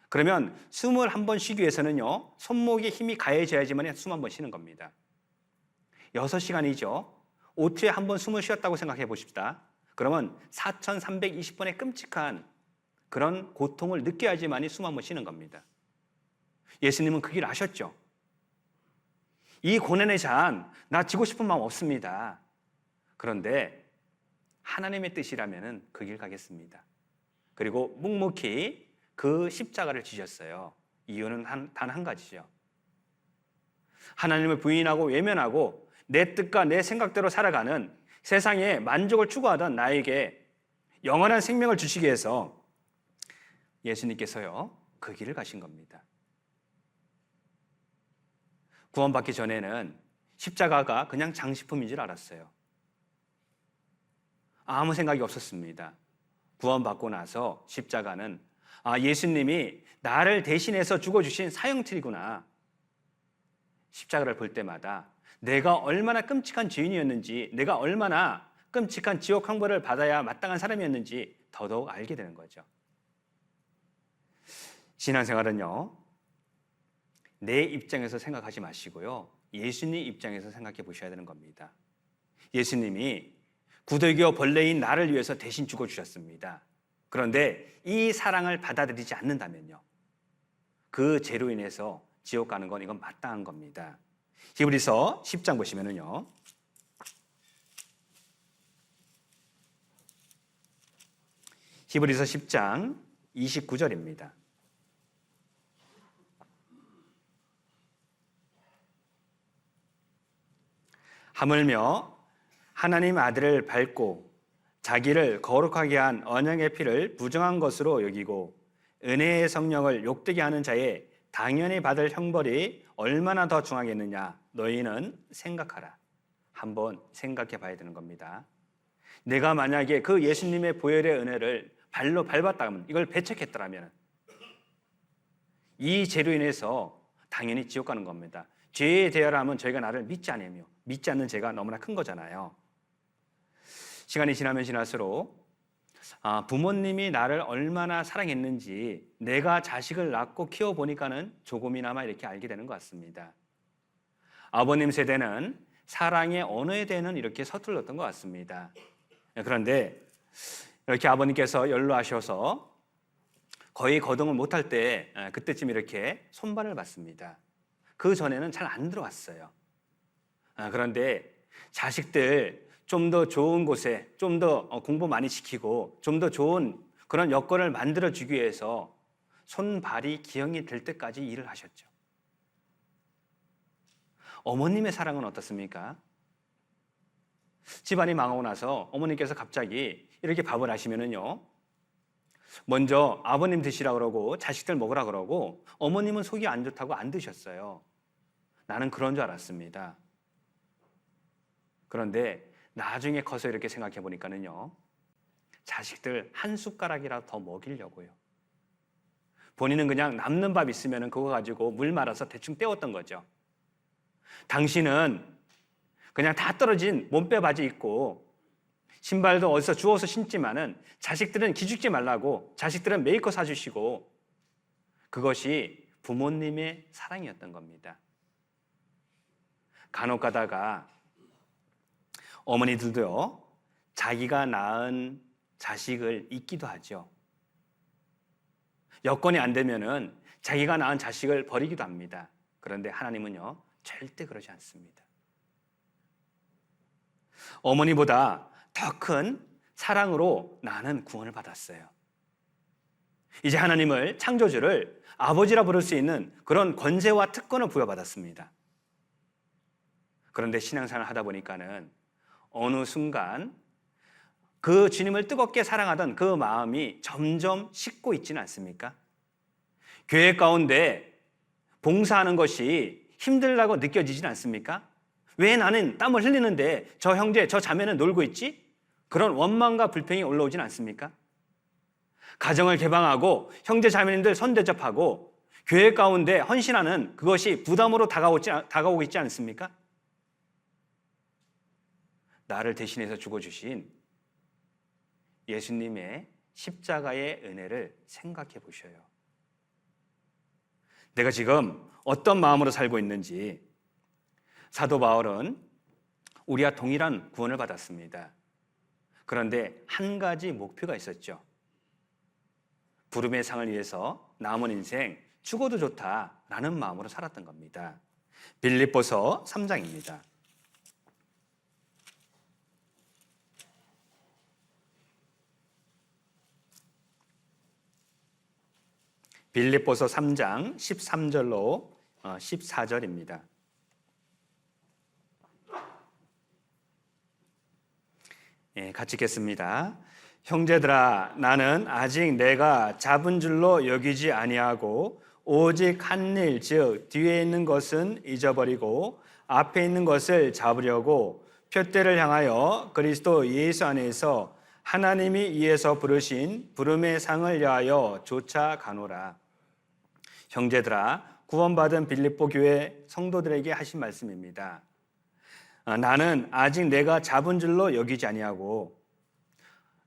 그러면 숨을 한 번 쉬기 위해서는요, 손목에 힘이 가해져야지만 숨 한 번 쉬는 겁니다. 6시간이죠. 5초에 한 번 숨을 쉬었다고 생각해 보십시다. 그러면 4,320번의 끔찍한 그런 고통을 느껴야지만이 숨 한 번 쉬는 겁니다. 예수님은 그 길 아셨죠? 이 고난의 잔, 나 지고 싶은 마음 없습니다. 그런데 하나님의 뜻이라면 그 길 가겠습니다. 그리고 묵묵히 그 십자가를 지셨어요. 이유는 단 한 가지죠. 하나님을 부인하고 외면하고 내 뜻과 내 생각대로 살아가는 세상에 만족을 추구하던 나에게 영원한 생명을 주시기 위해서 예수님께서요, 그 길을 가신 겁니다. 구원받기 전에는 십자가가 그냥 장식품인 줄 알았어요. 아무 생각이 없었습니다. 구원받고 나서 십자가는 예수님이 나를 대신해서 죽어주신 사형틀이구나. 십자가를 볼 때마다 내가 얼마나 끔찍한 죄인이었는지, 내가 얼마나 끔찍한 지옥 형벌을 받아야 마땅한 사람이었는지 더더욱 알게 되는 거죠. 신앙생활은요, 내 입장에서 생각하지 마시고요, 예수님 입장에서 생각해 보셔야 되는 겁니다. 예수님이 구더기와 벌레인 나를 위해서 대신 죽어주셨습니다. 그런데 이 사랑을 받아들이지 않는다면요, 그 죄로 인해서 지옥 가는 건 이건 마땅한 겁니다. 히브리서 10장 보시면은요, 히브리서 10장 29절입니다. 하물며 하나님 아들을 밟고 자기를 거룩하게 한 언약의 피를 부정한 것으로 여기고 은혜의 성령을 욕되게 하는 자의 당연히 받을 형벌이 얼마나 더 중하겠느냐, 너희는 생각하라. 한번 생각해 봐야 되는 겁니다. 내가 만약에 그 예수님의 보혈의 은혜를 발로 밟았다면, 이걸 배척했더라면 이 죄로 인해서 당연히 지옥 가는 겁니다. 죄에 대하라면 저희가 나를 믿지 않으며 믿지 않는 죄가 너무나 큰 거잖아요. 시간이 지나면 지날수록 부모님이 나를 얼마나 사랑했는지 내가 자식을 낳고 키워보니까는 조금이나마 이렇게 알게 되는 것 같습니다. 아버님 세대는 사랑의 언어에 대해서는 이렇게 서툴렀던 것 같습니다. 그런데 이렇게 아버님께서 연로하셔서 거의 거동을 못할 때 그때쯤 이렇게 손발을 받습니다. 그 전에는 잘 안 들어왔어요. 그런데 자식들 좀 더 좋은 곳에 좀 더 공부 많이 시키고 좀 더 좋은 그런 여건을 만들어 주기 위해서 손발이 기형이 될 때까지 일을 하셨죠. 어머님의 사랑은 어떻습니까? 집안이 망하고 나서 어머님께서 갑자기 이렇게 밥을 하시면은요, 먼저 아버님 드시라 그러고 자식들 먹으라 그러고 어머님은 속이 안 좋다고 안 드셨어요. 나는 그런 줄 알았습니다. 그런데 나중에 커서 이렇게 생각해 보니까는요, 자식들 한 숟가락이라도 더 먹이려고요. 본인은 그냥 남는 밥 있으면 그거 가지고 물 말아서 대충 때웠던 거죠. 당신은 그냥 다 떨어진 몸빼 바지 입고 신발도 어디서 주워서 신지만은 자식들은 기죽지 말라고 자식들은 메이커 사주시고, 그것이 부모님의 사랑이었던 겁니다. 간혹 가다가 어머니들도요, 자기가 낳은 자식을 잊기도 하죠. 여건이 안 되면은 자기가 낳은 자식을 버리기도 합니다. 그런데 하나님은요, 절대 그러지 않습니다. 어머니보다 더 큰 사랑으로 나는 구원을 받았어요. 이제 하나님을, 창조주를 아버지라 부를 수 있는 그런 권세와 특권을 부여받았습니다. 그런데 신앙생활을 하다 보니까는 어느 순간 그 주님을 뜨겁게 사랑하던 그 마음이 점점 식고 있지는 않습니까? 교회 가운데 봉사하는 것이 힘들다고 느껴지지는 않습니까? 왜 나는 땀을 흘리는데 저 형제, 저 자매는 놀고 있지? 그런 원망과 불평이 올라오지는 않습니까? 가정을 개방하고 형제 자매님들 손대접하고 교회 가운데 헌신하는 그것이 부담으로 다가오고 있지 않습니까? 나를 대신해서 죽어주신 예수님의 십자가의 은혜를 생각해 보셔요. 내가 지금 어떤 마음으로 살고 있는지. 사도 바울은 우리와 동일한 구원을 받았습니다. 그런데 한 가지 목표가 있었죠. 부름의 상을 위해서 남은 인생 죽어도 좋다라는 마음으로 살았던 겁니다. 빌립보서 3장입니다. 빌립보서 3장 13절로 14절입니다. 같이 읽겠습니다. 형제들아, 나는 아직 내가 잡은 줄로 여기지 아니하고 오직 한 일, 즉 뒤에 있는 것은 잊어버리고 앞에 있는 것을 잡으려고 표대를 향하여 그리스도 예수 안에서 하나님이 이에서 부르신 부름의 상을 위하여 쫓아가노라. 형제들아, 구원받은 빌립보 교회 성도들에게 하신 말씀입니다. 나는 아직 내가 잡은 줄로 여기지 아니하고,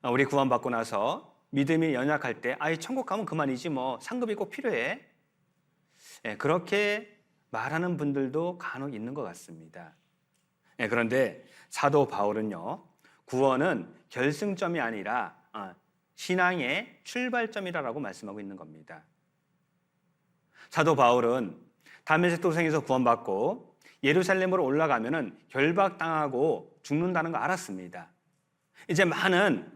우리 구원받고 나서 믿음이 연약할 때 천국 가면 그만이지 뭐 상급이 꼭 필요해, 그렇게 말하는 분들도 간혹 있는 것 같습니다. 그런데 사도 바울은요, 구원은 결승점이 아니라 신앙의 출발점이라고 말씀하고 있는 겁니다. 사도 바울은 다메섹 도성에서 구원받고 예루살렘으로 올라가면은 결박당하고 죽는다는 거 알았습니다. 이제 많은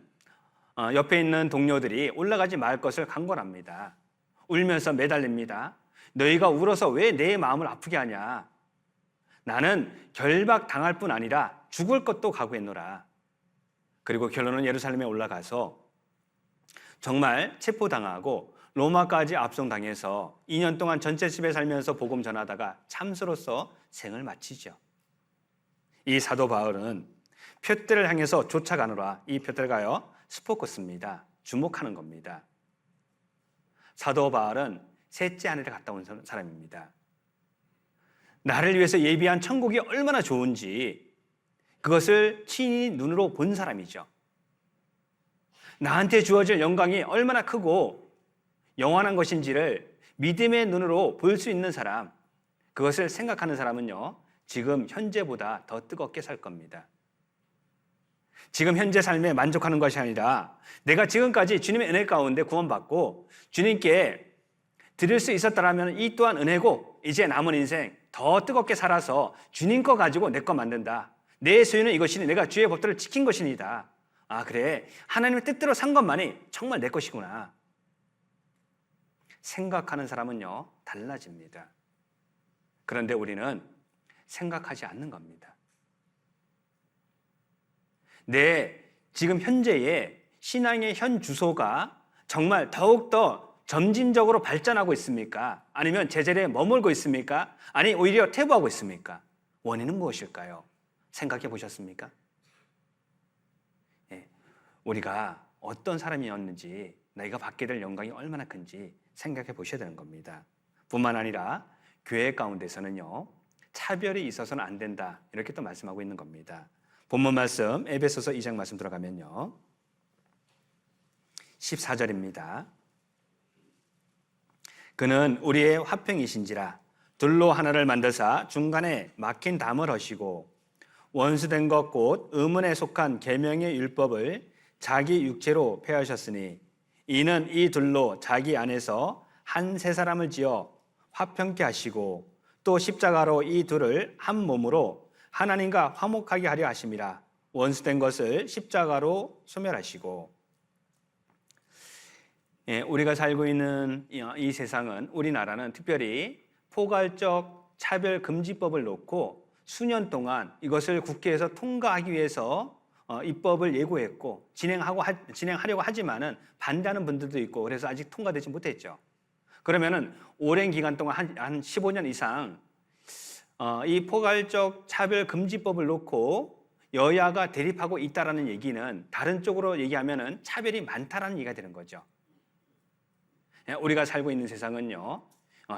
옆에 있는 동료들이 올라가지 말 것을 강권합니다. 울면서 매달립니다. 너희가 울어서 왜 내 마음을 아프게 하냐? 나는 결박당할 뿐 아니라 죽을 것도 각오했노라. 그리고 결론은 예루살렘에 올라가서 정말 체포당하고 로마까지 압송당해서 2년 동안 전체 집에 살면서 복음 전하다가 참수로서 생을 마치죠. 이 사도 바울은 표대를 향해서 쫓아가노라. 이 표대가요, 스포커스입니다. 주목하는 겁니다. 사도 바울은 셋째 하늘에 갔다 온 사람입니다. 나를 위해서 예비한 천국이 얼마나 좋은지 그것을 친히 눈으로 본 사람이죠. 나한테 주어질 영광이 얼마나 크고 영원한 것인지를 믿음의 눈으로 볼 수 있는 사람, 그것을 생각하는 사람은요, 지금 현재보다 더 뜨겁게 살 겁니다. 지금 현재 삶에 만족하는 것이 아니라 내가 지금까지 주님의 은혜 가운데 구원받고 주님께 드릴 수 있었다면 이 또한 은혜고, 이제 남은 인생 더 뜨겁게 살아서 주님 거 가지고 내 거 만든다. 내 소유는 이것이니 내가 주의 법도를 지킨 것이니다. 그래, 하나님의 뜻대로 산 것만이 정말 내 것이구나. 생각하는 사람은요, 달라집니다. 그런데 우리는 생각하지 않는 겁니다. 내 지금 현재의 신앙의 현 주소가 정말 더욱더 점진적으로 발전하고 있습니까? 아니면 제자리에 머물고 있습니까? 아니 오히려 퇴보하고 있습니까? 원인은 무엇일까요? 생각해 보셨습니까? 우리가 어떤 사람이었는지, 내가 받게 될 영광이 얼마나 큰지 생각해 보셔야 되는 겁니다. 뿐만 아니라 교회 가운데서는요, 차별이 있어서는 안 된다, 이렇게 또 말씀하고 있는 겁니다. 본문 말씀 에베소서 2장 말씀 들어가면요, 14절입니다. 그는 우리의 화평이신지라 둘로 하나를 만드사 중간에 막힌 담을 하시고 원수된 것 곧 의문에 속한 계명의 율법을 자기 육체로 폐하셨으니 이는 이 둘로 자기 안에서 한 세 사람을 지어 화평케 하시고 또 십자가로 이 둘을 한 몸으로 하나님과 화목하게 하려 하심이라. 원수된 것을 십자가로 소멸하시고. 우리가 살고 있는 이 세상은, 우리나라는 특별히 포괄적 차별금지법을 놓고 수년 동안 이것을 국회에서 통과하기 위해서 입법을 예고했고 진행하려고 하지만은 반대하는 분들도 있고, 그래서 아직 통과되지 못했죠. 그러면은 오랜 기간 동안 한 15년 이상 이 포괄적 차별금지법을 놓고 여야가 대립하고 있다라는 얘기는, 다른 쪽으로 얘기하면은 차별이 많다라는 얘기가 되는 거죠. 우리가 살고 있는 세상은요,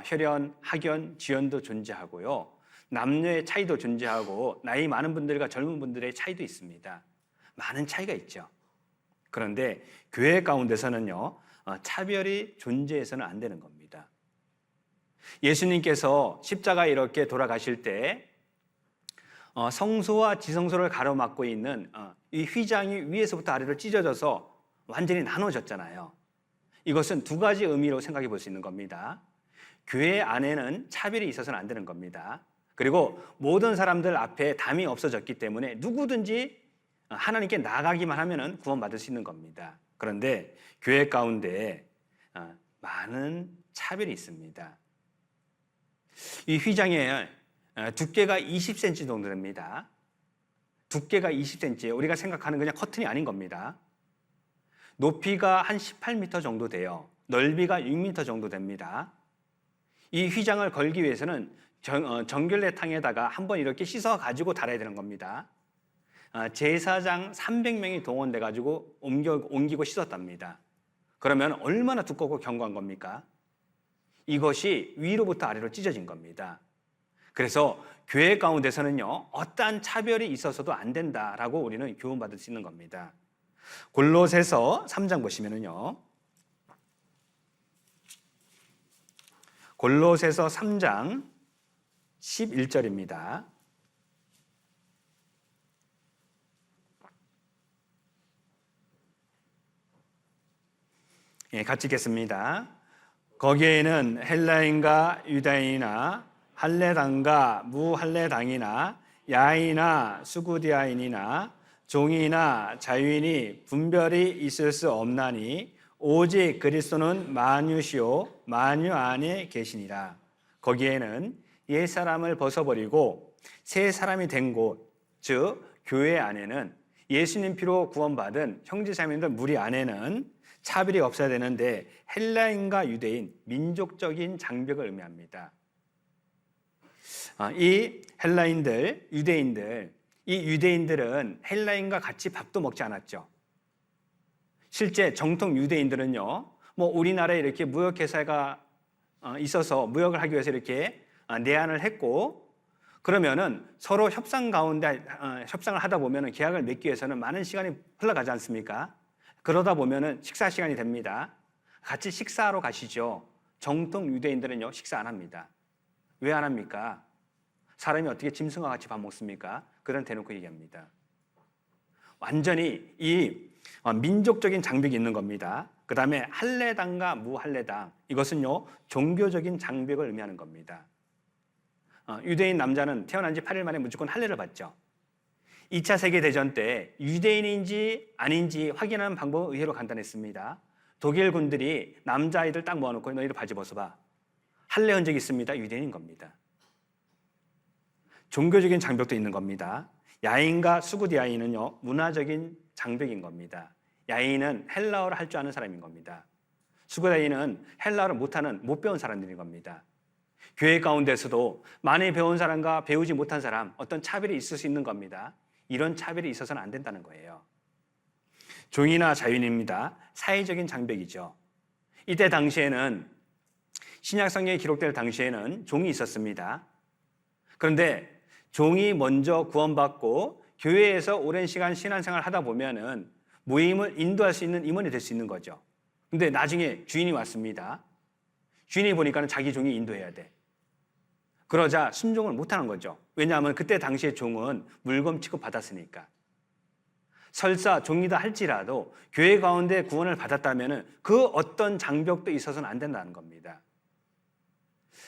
혈연, 학연, 지연도 존재하고요, 남녀의 차이도 존재하고, 나이 많은 분들과 젊은 분들의 차이도 있습니다. 많은 차이가 있죠. 그런데 교회 가운데서는요, 차별이 존재해서는 안 되는 겁니다. 예수님께서 십자가에 이렇게 돌아가실 때 성소와 지성소를 가로막고 있는 이 휘장이 위에서부터 아래로 찢어져서 완전히 나눠졌잖아요. 이것은 두 가지 의미로 생각해 볼 수 있는 겁니다. 교회 안에는 차별이 있어서는 안 되는 겁니다. 그리고 모든 사람들 앞에 담이 없어졌기 때문에 누구든지 하나님께 나가기만 하면 구원받을 수 있는 겁니다. 그런데 교회 가운데 많은 차별이 있습니다. 이 휘장의 두께가 20cm 정도 됩니다. 두께가 20cm, 우리가 생각하는 그냥 커튼이 아닌 겁니다. 높이가 한 18m 정도 돼요. 넓이가 6m 정도 됩니다. 이 휘장을 걸기 위해서는 정결례탕에다가 한번 이렇게 씻어 가지고 달아야 되는 겁니다. 제사장 300명이 동원돼 가지고 옮기고 씻었답니다. 그러면 얼마나 두껍고 견고한 겁니까? 이것이 위로부터 아래로 찢어진 겁니다. 그래서 교회 가운데서는요, 어떠한 차별이 있어서도 안 된다라고 우리는 교훈받을 수 있는 겁니다. 골로새서 3장 보시면은요, 골로새서 3장 11절입니다. 예, 같이 읽겠습니다. 거기에는 헬라인과 유다인이나 할례당과 무할례당이나 야인이나 수구디아인이나 종이나 자유인이 분별이 있을 수 없나니 오직 그리스도는 만유시요 만유 안에 계시니라. 거기에는 옛사람을 벗어버리고 새 사람이 된 곳, 즉 교회 안에는 예수님 피로 구원받은 형제자매들 무리 안에는 차별이 없어야 되는데 헬라인과 유대인, 민족적인 장벽을 의미합니다. 이 헬라인들, 유대인들, 이 유대인들은 헬라인과 같이 밥도 먹지 않았죠. 실제 정통 유대인들은요, 우리나라에 이렇게 무역회사가 있어서 무역을 하기 위해서 이렇게 내한을 했고, 그러면은 서로 협상 가운데 협상을 하다 보면은 계약을 맺기 위해서는 많은 시간이 흘러가지 않습니까? 그러다 보면은 식사 시간이 됩니다. 같이 식사하러 가시죠. 정통 유대인들은요, 식사 안 합니다. 왜 안 합니까? 사람이 어떻게 짐승과 같이 밥 먹습니까? 그런 대놓고 얘기합니다. 완전히 이 민족적인 장벽이 있는 겁니다. 그 다음에 할례당과 무할례당, 이것은요 종교적인 장벽을 의미하는 겁니다. 유대인 남자는 태어난 지 8일 만에 무조건 할례를 받죠. 2차 세계대전 때 유대인인지 아닌지 확인하는 방법은 의외로 간단했습니다. 독일 군들이 남자아이들 딱 모아놓고 너희들 바지 벗어봐. 할례 흔적이 있습니다. 유대인인 겁니다. 종교적인 장벽도 있는 겁니다. 야인과 수구디아인은요 문화적인 장벽인 겁니다. 야인은 헬라어를 할 줄 아는 사람인 겁니다. 수구디아인은 헬라어를 못하는 못 배운 사람들인 겁니다. 교회 가운데서도 많이 배운 사람과 배우지 못한 사람, 어떤 차별이 있을 수 있는 겁니다. 이런 차별이 있어서는 안 된다는 거예요. 종이나 자유인입니다. 사회적인 장벽이죠. 이때 당시에는 신약 성경에 기록될 당시에는 종이 있었습니다. 그런데 종이 먼저 구원받고 교회에서 오랜 시간 신앙생활을 하다 보면은 모임을 인도할 수 있는 임원이 될 수 있는 거죠. 근데 나중에 주인이 왔습니다. 주인이 보니까는 자기 종이 인도해야 돼. 그러자 순종을 못하는 거죠. 왜냐하면 그때 당시에 종은 물건 취급받았으니까. 설사 종이다 할지라도 교회 가운데 구원을 받았다면 그 어떤 장벽도 있어서는 안 된다는 겁니다.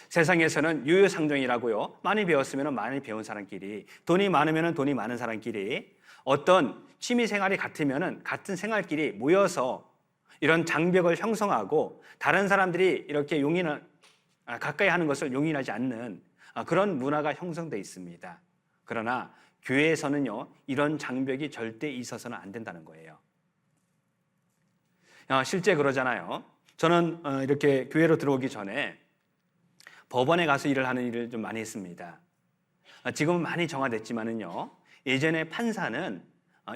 세상에서는 유유상종이라고요. 많이 배웠으면 많이 배운 사람끼리, 돈이 많으면 돈이 많은 사람끼리, 어떤 취미 생활이 같으면 같은 생활끼리 모여서 이런 장벽을 형성하고 다른 사람들이 이렇게 가까이 하는 것을 용인하지 않는 그런 문화가 형성되어 있습니다. 그러나 교회에서는요 이런 장벽이 절대 있어서는 안 된다는 거예요. 실제 그러잖아요. 저는 이렇게 교회로 들어오기 전에 법원에 가서 일을 하는 일을 좀 많이 했습니다. 지금은 많이 정화됐지만은요 예전에 판사는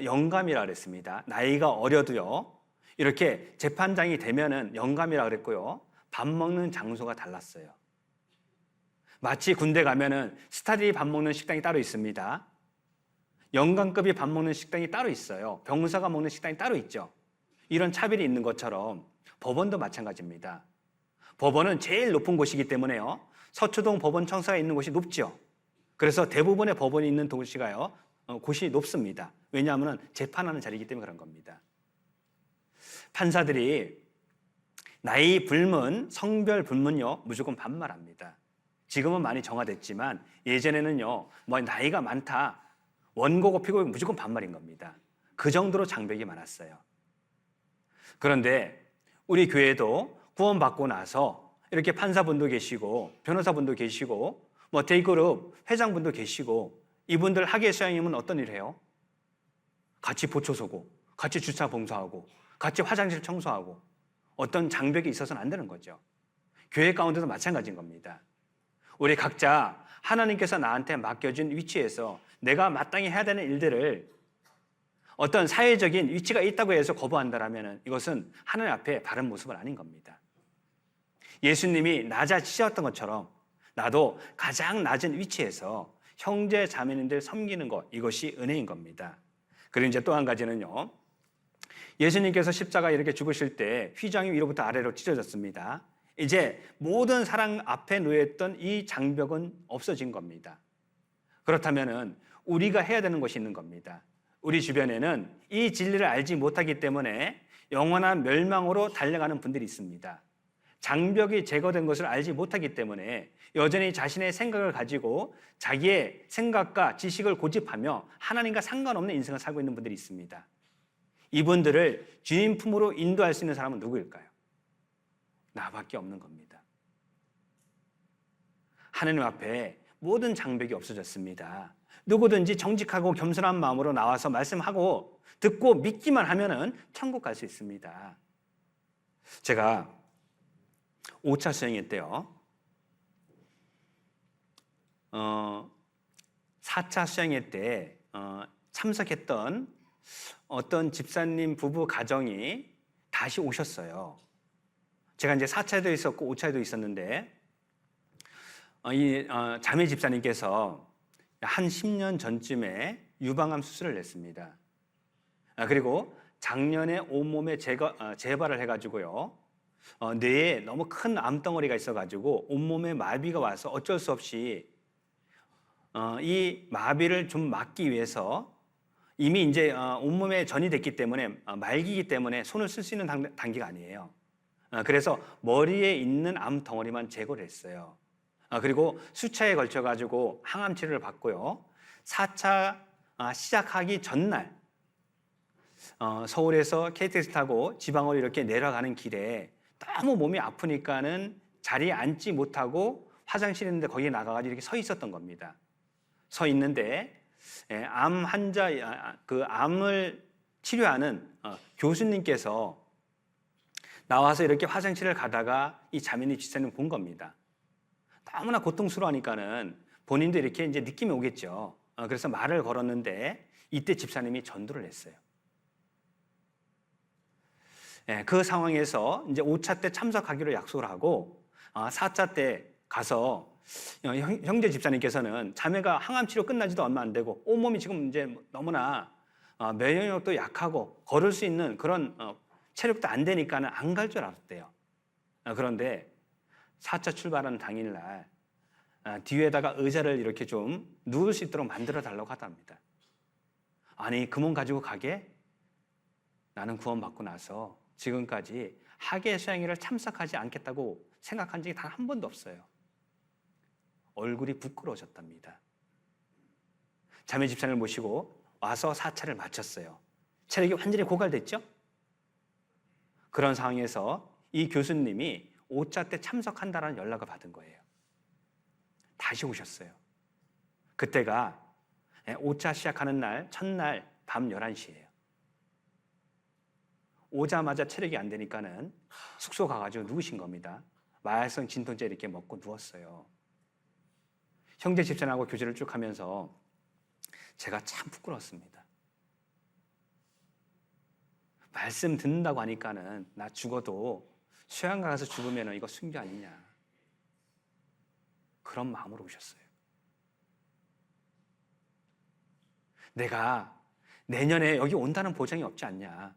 영감이라 그랬습니다. 나이가 어려도요 이렇게 재판장이 되면은 영감이라 그랬고요 밥 먹는 장소가 달랐어요. 마치 군대 가면은 스타들이 밥 먹는 식당이 따로 있습니다. 영감급이 밥 먹는 식당이 따로 있어요. 병사가 먹는 식당이 따로 있죠. 이런 차별이 있는 것처럼 법원도 마찬가지입니다. 법원은 제일 높은 곳이기 때문에요. 서초동 법원 청사가 있는 곳이 높죠. 그래서 대부분의 법원이 있는 도시가요, 곳이 높습니다. 왜냐하면 재판하는 자리이기 때문에 그런 겁니다. 판사들이 나이 불문, 성별 불문요 무조건 반말합니다. 지금은 많이 정화됐지만 예전에는요, 뭐 나이가 많다, 원고고 피고고 무조건 반말인 겁니다. 그 정도로 장벽이 많았어요. 그런데 우리 교회도 구원받고 나서 이렇게 판사분도 계시고 변호사분도 계시고 뭐 D그룹 회장분도 계시고 이분들 학예 수양이면 어떤 일 해요? 같이 보초 서고 같이 주차 봉사하고 같이 화장실 청소하고 어떤 장벽이 있어서는 안 되는 거죠. 교회 가운데도 마찬가지인 겁니다. 우리 각자 하나님께서 나한테 맡겨준 위치에서 내가 마땅히 해야 되는 일들을 어떤 사회적인 위치가 있다고 해서 거부한다면 이것은 하나님 앞에 바른 모습은 아닌 겁니다. 예수님이 낮아지셨던 것처럼 나도 가장 낮은 위치에서 형제 자매님들 섬기는 것, 이것이 은혜인 겁니다. 그리고 이제 또 한 가지는요, 예수님께서 십자가 이렇게 죽으실 때 휘장이 위로부터 아래로 찢어졌습니다. 이제 모든 사랑 앞에 놓였던 이 장벽은 없어진 겁니다. 그렇다면 우리가 해야 되는 것이 있는 겁니다. 우리 주변에는 이 진리를 알지 못하기 때문에 영원한 멸망으로 달려가는 분들이 있습니다. 장벽이 제거된 것을 알지 못하기 때문에 여전히 자신의 생각을 가지고 자기의 생각과 지식을 고집하며 하나님과 상관없는 인생을 살고 있는 분들이 있습니다. 이분들을 주님 품으로 인도할 수 있는 사람은 누구일까요? 나밖에 없는 겁니다. 하나님 앞에 모든 장벽이 없어졌습니다. 누구든지 정직하고 겸손한 마음으로 나와서 말씀하고 듣고 믿기만 하면은 천국 갈 수 있습니다. 제가 5차 수행회 때요, 4차 수행회 때 참석했던 어떤 집사님 부부 가정이 다시 오셨어요. 제가 이제 4차에도 있었고 5차에도 있었는데 이 자매 집사님께서 한 10년 전쯤에 유방암 수술을 했습니다. 그리고 작년에 온몸에 재발을 해가지고요, 뇌에 너무 큰 암덩어리가 있어가지고 온몸에 마비가 와서 어쩔 수 없이 이 마비를 좀 막기 위해서 이미 이제 온몸에 전이 됐기 때문에 말기이기 때문에 손을 쓸 수 있는 단계가 아니에요. 그래서 머리에 있는 암덩어리만 제거를 했어요. 그리고 수차에 걸쳐가지고 항암 치료를 받고요, 4차 시작하기 전날 서울에서 KTX 타고 지방으로 이렇게 내려가는 길에 너무 몸이 아프니까는 자리에 앉지 못하고 화장실 있는데 거기에 나가가지고 이렇게 서 있었던 겁니다. 서 있는데 암 환자, 그 암을 치료하는 교수님께서 나와서 이렇게 화장실을 가다가 이 자매님 집사님 본 겁니다. 너무나 고통스러워하니까는 본인도 이렇게 이제 느낌이 오겠죠. 그래서 말을 걸었는데 이때 집사님이 전도를 했어요. 그 상황에서 이제 5차 때 참석하기로 약속을 하고 4차 때 가서 형제 집사님께서는 자매가 항암 치료 끝나지도 얼마 안 되고 온몸이 지금 이제 너무나 면역력도 약하고 걸을 수 있는 그런 체력도 안 되니까는 안 갈 줄 알았대요. 그런데 4차 출발하는 당일날 뒤에다가 의자를 이렇게 좀 누울 수 있도록 만들어 달라고 하답니다. 아니, 그 몸 가지고 가게? 나는 구원받고 나서 지금까지 학예 수양회를 참석하지 않겠다고 생각한 적이 단 한 번도 없어요. 얼굴이 부끄러워졌답니다. 자매 집사님을 모시고 와서 4차를 마쳤어요. 체력이 완전히 고갈됐죠? 그런 상황에서 이 교수님이 5차 때 참석한다라는 연락을 받은 거예요. 다시 오셨어요. 그때가 5차 시작하는 날, 첫날 밤 11시예요. 오자마자 체력이 안 되니까는 숙소 가가지고 누우신 겁니다. 마약성 진통제 이렇게 먹고 누웠어요. 형제 집사님하고 교제를 쭉 하면서 제가 참 부끄러웠습니다. 말씀 듣는다고 하니까는 나 죽어도 수양가 가서 죽으면 이거 순교 아니냐, 그런 마음으로 오셨어요. 내가 내년에 여기 온다는 보장이 없지 않냐,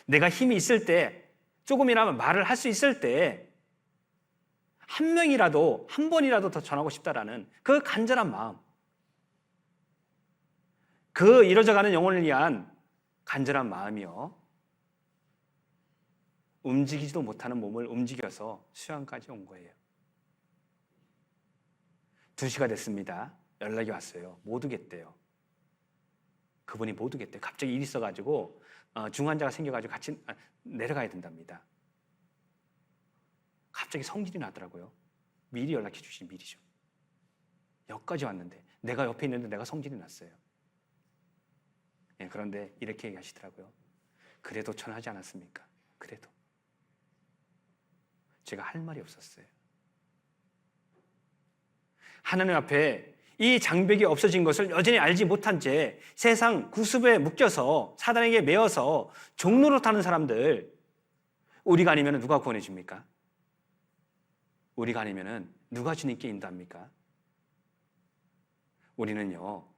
내가 힘이 있을 때 조금이라도 말을 할 수 있을 때 한 명이라도, 한 번이라도 더 전하고 싶다라는 그 간절한 마음, 그 이뤄져가는 영혼을 위한 간절한 마음이요, 움직이지도 못하는 몸을 움직여서 수양까지 온 거예요. 2시가 됐습니다. 연락이 왔어요. 못 오겠대요. 그분이 못 오겠대요. 갑자기 일이 있어가지고 중환자가 생겨가지고 같이 내려가야 된답니다. 갑자기 성질이 나더라고요. 미리 연락해 주신 미리죠. 여기까지 왔는데 내가 옆에 있는데 내가 성질이 났어요. 예, 그런데 이렇게 얘기하시더라고요. 그래도 전하지 않았습니까? 그래도 제가 할 말이 없었어요. 하나님 앞에 이 장벽이 없어진 것을 여전히 알지 못한 채 세상 구습에 묶여서 사단에게 매어서 종로로 타는 사람들, 우리가 아니면 누가 구원해 줍니까? 우리가 아니면 누가 주님께 인도합니까? 우리는요,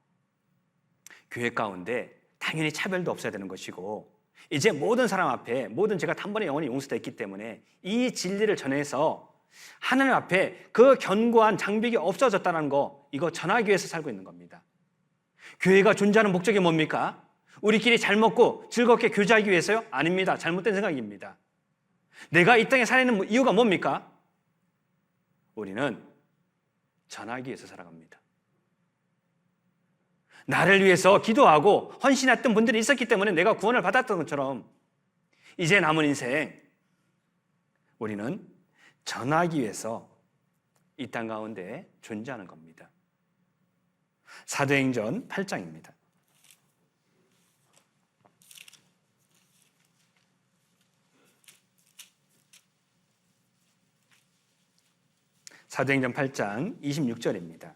교회 가운데 당연히 차별도 없어야 되는 것이고, 이제 모든 사람 앞에, 모든 제가 단번에 영원히 용서됐기 때문에 이 진리를 전해서 하나님 앞에 그 견고한 장벽이 없어졌다는 거, 이거 전하기 위해서 살고 있는 겁니다. 교회가 존재하는 목적이 뭡니까? 우리끼리 잘 먹고 즐겁게 교제하기 위해서요? 아닙니다. 잘못된 생각입니다. 내가 이 땅에 살아있는 이유가 뭡니까? 우리는 전하기 위해서 살아갑니다. 나를 위해서 기도하고 헌신했던 분들이 있었기 때문에 내가 구원을 받았던 것처럼 이제 남은 인생 우리는 전하기 위해서 이 땅 가운데 존재하는 겁니다. 사도행전 8장입니다. 사도행전 8장 26절입니다.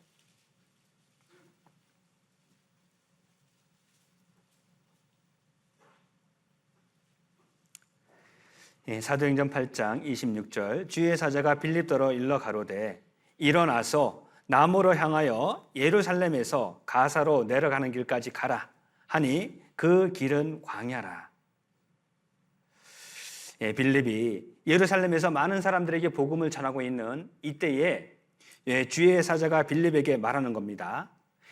사도행전 8장 26절, 주의 사자가 빌립더로 일러 가로되 일어나서 남으로 향하여 예루살렘에서 가사로 내려가는 길까지 가라 하니 그 길은 광야라. 빌립이 예루살렘에서 많은 사람들에게 복음을 전하고 있는 이때에 주의 사자가 빌립에게 말하는 겁니다.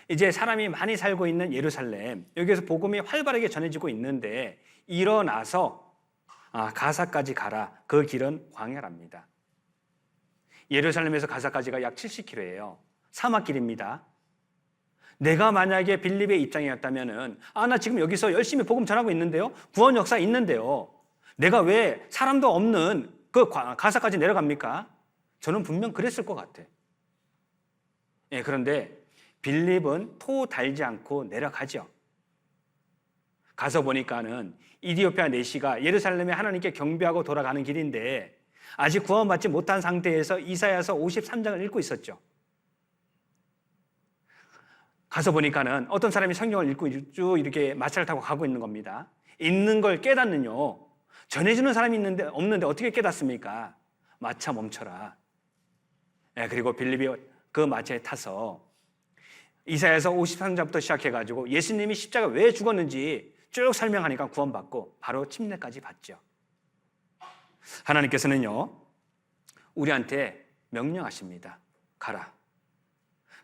이제 사람이 많이 살고 있는 예루살렘, 여기에서 복음이 활발하게 전해지고 있는데 일어나서 가사까지 가라. 그 길은 광야랍니다. 예루살렘에서 가사까지가 약 70km예요. 사막길입니다. 내가 만약에 빌립의 입장이었다면은 나 지금 여기서 열심히 복음 전하고 있는데요. 구원 역사 있는데요. 내가 왜 사람도 없는 그 가사까지 내려갑니까? 저는 분명 그랬을 것 같아. 그런데 빌립은 토 달지 않고 내려가죠. 가서 보니까는 이디오피아 내시가 예루살렘에 하나님께 경배하고 돌아가는 길인데 아직 구원받지 못한 상태에서 이사야서 53장을 읽고 있었죠. 가서 보니까는 어떤 사람이 성경을 읽고 쭉 이렇게 마차를 타고 가고 있는 겁니다. 있는 걸 깨닫는요, 전해주는 사람이 있는데 없는데 어떻게 깨닫습니까? 마차 멈춰라. 그리고 빌립이 그 마차에 타서 이사야서 53장부터 시작해가지고 예수님이 십자가 왜 죽었는지 쭉 설명하니까 구원받고 바로 침례까지 받죠. 하나님께서는요, 우리한테 명령하십니다. 가라.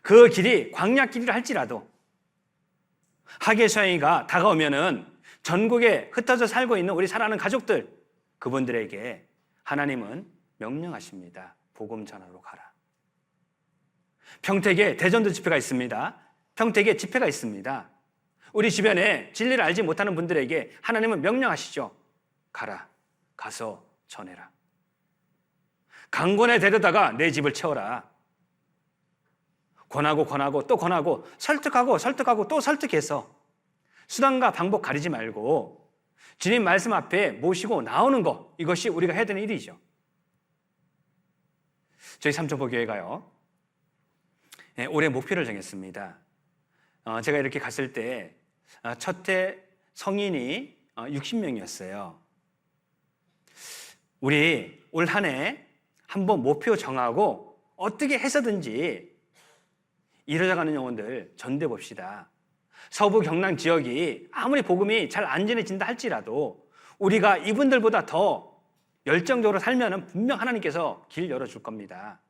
그 길이 광야길이라 할지라도 하계수양이가 다가오면은 전국에 흩어져 살고 있는 우리 사랑하는 가족들, 그분들에게 하나님은 명령하십니다. 복음 전하러 가라. 평택에 대전도 집회가 있습니다. 평택에 집회가 있습니다. 우리 주변에 진리를 알지 못하는 분들에게 하나님은 명령하시죠. 가라. 가서 전해라. 강권에 데려다가 내 집을 채워라. 권하고 또 권하고 설득하고 또 설득해서 수단과 방법 가리지 말고 주님 말씀 앞에 모시고 나오는 거, 이것이 우리가 해야 되는 일이죠. 저희 삼천포교회가요, 올해 목표를 정했습니다. 제가 이렇게 갔을 때 첫해 성인이 60명이었어요. 우리 올 한 해 한번 목표 정하고 어떻게 해서든지 이루어져가는 영혼들 전도해 봅시다. 서부 경남 지역이 아무리 복음이 잘 안 전해진다 할지라도 우리가 이분들보다 더 열정적으로 살면 분명 하나님께서 길 열어줄 겁니다.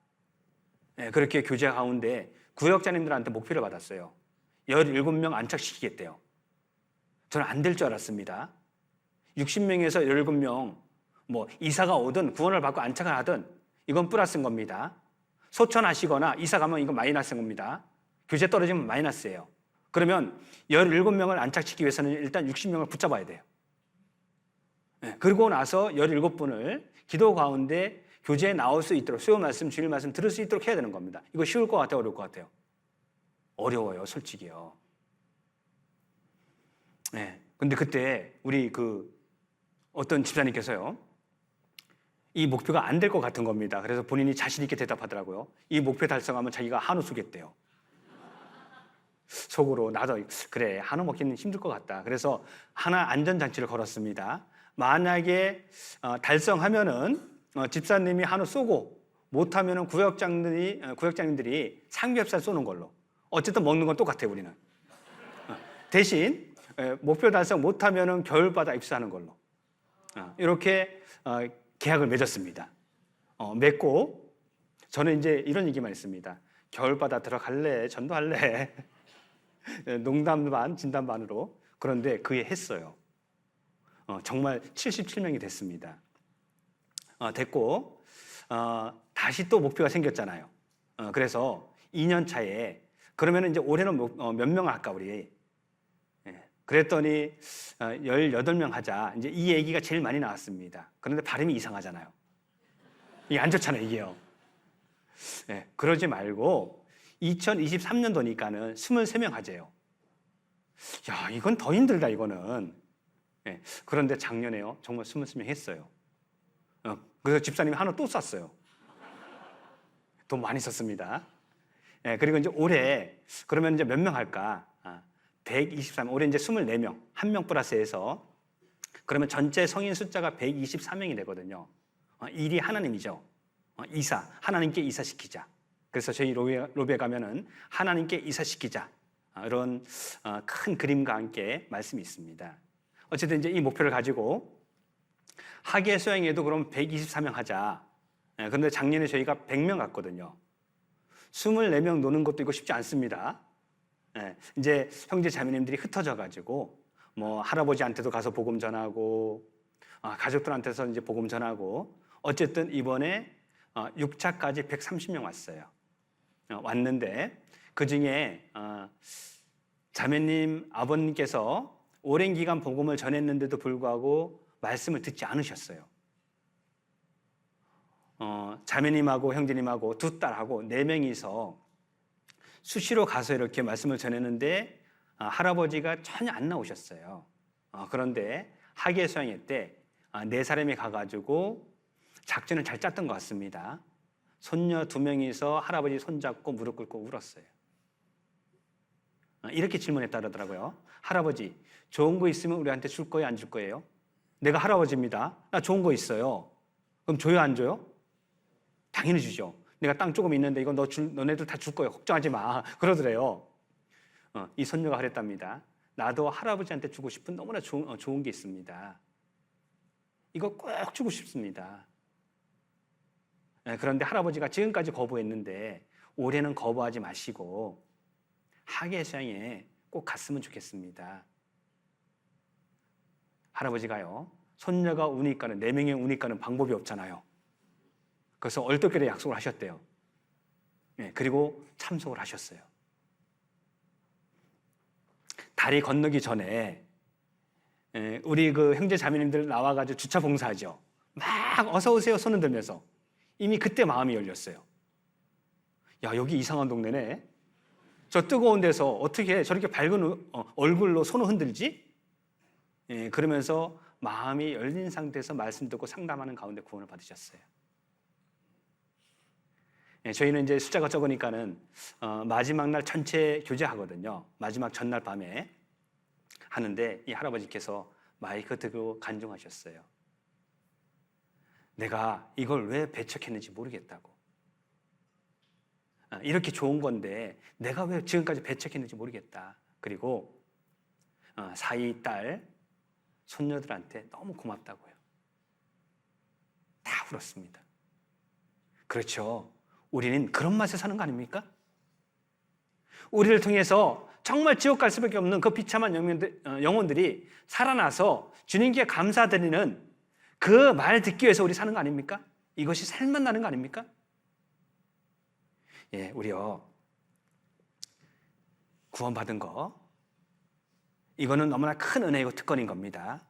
그렇게 교제 가운데 구역장님들한테 목표를 받았어요. 17명 안착시키겠대요. 저는 안 될 줄 알았습니다. 60명에서 17명, 뭐 이사가 오든 구원을 받고 안착을 하든 이건 플러스인 겁니다. 소천하시거나 이사 가면 이건 마이너스인 겁니다. 교제 떨어지면 마이너스예요. 그러면 17명을 안착시키기 위해서는 일단 60명을 붙잡아야 돼요. 그러고 나서 17분을 기도 가운데 교제에 나올 수 있도록 수요 말씀, 주일 말씀 들을 수 있도록 해야 되는 겁니다. 이거 쉬울 것 같아요? 어려울 것 같아요? 어려워요, 솔직히요. 근데 그때 우리 어떤 집사님께서요, 이 목표가 안 될 것 같은 겁니다. 그래서 본인이 자신 있게 대답하더라고요. 이 목표 달성하면 자기가 한우 쏘겠대요. 속으로 나도 그래, 한우 먹기는 힘들 것 같다. 그래서 하나 안전장치를 걸었습니다. 만약에 달성하면은 집사님이 한우 쏘고 못하면은 구역장님들이 삼겹살 쏘는 걸로. 어쨌든 먹는 건 똑같아요, 우리는. 대신 목표 달성 못하면은 겨울바다 입수하는 걸로. 이렇게 계약을 맺었습니다. 맺고 저는 이제 이런 얘기만 했습니다. 겨울바다 들어갈래? 전도할래? 농담 반, 진담 반으로. 그런데 그에 했어요. 정말 77명이 됐습니다. 됐고 다시 또 목표가 생겼잖아요. 그래서 2년 차에 그러면 이제 올해는 몇 명 할까 우리? 그랬더니 18명 하자. 이제 이 얘기가 제일 많이 나왔습니다. 그런데 발음이 이상하잖아요. 이게 안 좋잖아요, 이게요. 그러지 말고 2023년도니까는 23명 하재요. 야, 이건 더 힘들다, 이거는. 그런데 작년에요, 정말 23명 했어요. 그래서 집사님이 하나 또 쐈어요. 돈 많이 썼습니다. 그리고 이제 올해 그러면 이제 몇 명 할까? 123명. 올해 이제 24명, 1명 플러스해서 그러면 전체 성인 숫자가 124명이 되거든요. 일이 하나님이죠. 이사, 하나님께 이사시키자. 그래서 저희 로비에 가면은 하나님께 이사시키자. 이런 큰 그림과 함께 말씀이 있습니다. 어쨌든 이제 이 목표를 가지고 학예 수양에도 그럼 124명 하자. 그런데 작년에 저희가 100명 갔거든요. 24명 노는 것도 이거 쉽지 않습니다. 이제 형제 자매님들이 흩어져 가지고 뭐 할아버지한테도 가서 복음 전하고 가족들한테서 이제 복음 전하고 어쨌든 이번에 6차까지 130명 왔어요. 왔는데 그 중에 자매님 아버님께서 오랜 기간 복음을 전했는데도 불구하고 말씀을 듣지 않으셨어요. 자매님하고 형제님하고 두 딸하고 4명이서 수시로 가서 이렇게 말씀을 전했는데 할아버지가 전혀 안 나오셨어요. 그런데 학예 수양회 때 4사람이 가가지고 작전을 잘 짰던 것 같습니다. 손녀 2명이서 할아버지 손잡고 무릎 꿇고 울었어요. 이렇게 질문했다 그러더라고요. 할아버지, 좋은 거 있으면 우리한테 줄 거예요, 안 줄 거예요? 내가 할아버지입니다. 나 좋은 거 있어요. 그럼 줘요, 안 줘요? 당연히 주죠. 내가 땅 조금 있는데 이거 너네들 다 줄 거예요. 걱정하지 마. 그러더래요. 이 손녀가 그랬답니다. 나도 할아버지한테 주고 싶은 너무나 좋은 게 있습니다. 이거 꼭 주고 싶습니다. 그런데 할아버지가 지금까지 거부했는데 올해는 거부하지 마시고 학예 수양에 꼭 갔으면 좋겠습니다. 할아버지가요, 손녀가 우니까는 4명이 우니까는 방법이 없잖아요. 그래서 얼떨결에 약속을 하셨대요. 그리고 참석을 하셨어요. 다리 건너기 전에 우리 그 형제 자매님들 나와가지고 주차 봉사하죠. 막 어서 오세요 손 흔들면서 이미 그때 마음이 열렸어요. 야, 여기 이상한 동네네. 저 뜨거운 데서 어떻게 저렇게 밝은 얼굴로 손을 흔들지? 그러면서 마음이 열린 상태에서 말씀 듣고 상담하는 가운데 구원을 받으셨어요. 저희는 이제 숫자가 적으니까는 마지막 날 전체 교제하거든요. 마지막 전날 밤에 하는데 이 할아버지께서 마이크 들고 간증하셨어요. 내가 이걸 왜 배척했는지 모르겠다고. 이렇게 좋은 건데 내가 왜 지금까지 배척했는지 모르겠다. 그리고 사위, 딸, 손녀들한테 너무 고맙다고요. 다 울었습니다. 그렇죠. 우리는 그런 맛에 사는 거 아닙니까? 우리를 통해서 정말 지옥 갈 수밖에 없는 그 비참한 영혼들이 살아나서 주님께 감사드리는 그 말 듣기 위해서 우리 사는 거 아닙니까? 이것이 살맛 나는 거 아닙니까? 예, 우리요. 구원받은 거, 이거는 너무나 큰 은혜이고 특권인 겁니다.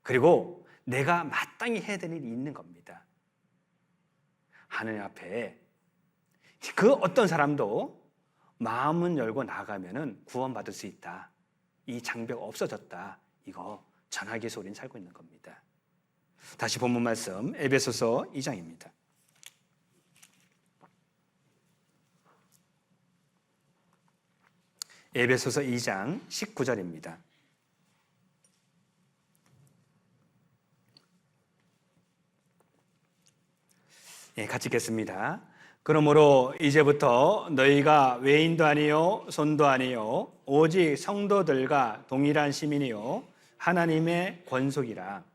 그리고 내가 마땅히 해야 될 일이 있는 겁니다. 하느님 앞에 그 어떤 사람도 마음은 열고 나가면은 구원받을 수 있다. 이 장벽 없어졌다. 이거 전하기 위해서 우리는 살고 있는 겁니다. 다시 본문 말씀 에베소서 2장입니다. 에베소서 2장 19절입니다. 예, 같이 읽겠습니다. 그러므로 이제부터 너희가 외인도 아니요 손도 아니요 오직 성도들과 동일한 시민이요 하나님의 권속이라.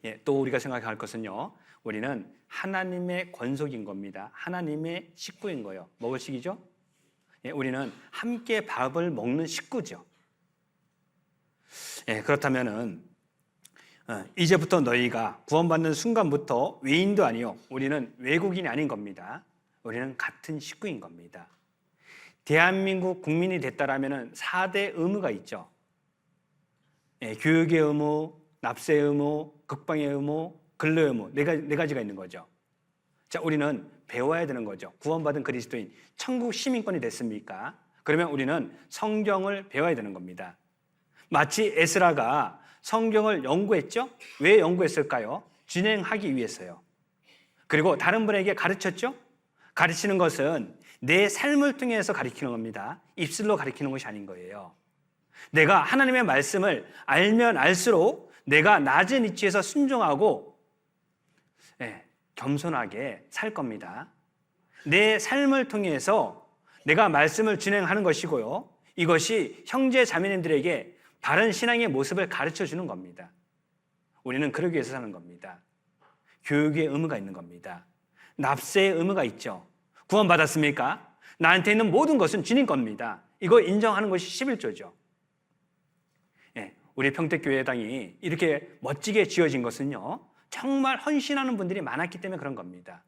예, 또 우리가 생각할 것은요, 우리는 하나님의 권속인 겁니다. 하나님의 식구인 거예요. 먹을 식이죠? 예, 우리는 함께 밥을 먹는 식구죠. 예, 그렇다면은 이제부터 너희가 구원받는 순간부터 외인도 아니요, 우리는 외국인이 아닌 겁니다. 우리는 같은 식구인 겁니다. 대한민국 국민이 됐다라면은 4대 의무가 있죠. 예, 교육의 의무, 납세의 의무, 국방의 의무, 근로의 의무, 네 가지가 있는 거죠. 자, 우리는 배워야 되는 거죠. 구원받은 그리스도인, 천국 시민권이 됐습니까? 그러면 우리는 성경을 배워야 되는 겁니다. 마치 에스라가 성경을 연구했죠? 왜 연구했을까요? 진행하기 위해서요. 그리고 다른 분에게 가르쳤죠? 가르치는 것은 내 삶을 통해서 가르치는 겁니다. 입술로 가르치는 것이 아닌 거예요. 내가 하나님의 말씀을 알면 알수록 내가 낮은 위치에서 순종하고 겸손하게 살 겁니다. 내 삶을 통해서 내가 말씀을 진행하는 것이고요. 이것이 형제 자매님들에게 바른 신앙의 모습을 가르쳐 주는 겁니다. 우리는 그러기 위해서 사는 겁니다. 교육의 의무가 있는 겁니다. 납세의 의무가 있죠. 구원받았습니까? 나한테 있는 모든 것은 주님 겁니다. 이거 인정하는 것이 11조죠. 예, 우리 평택교회당이 이렇게 멋지게 지어진 것은요, 정말 헌신하는 분들이 많았기 때문에 그런 겁니다.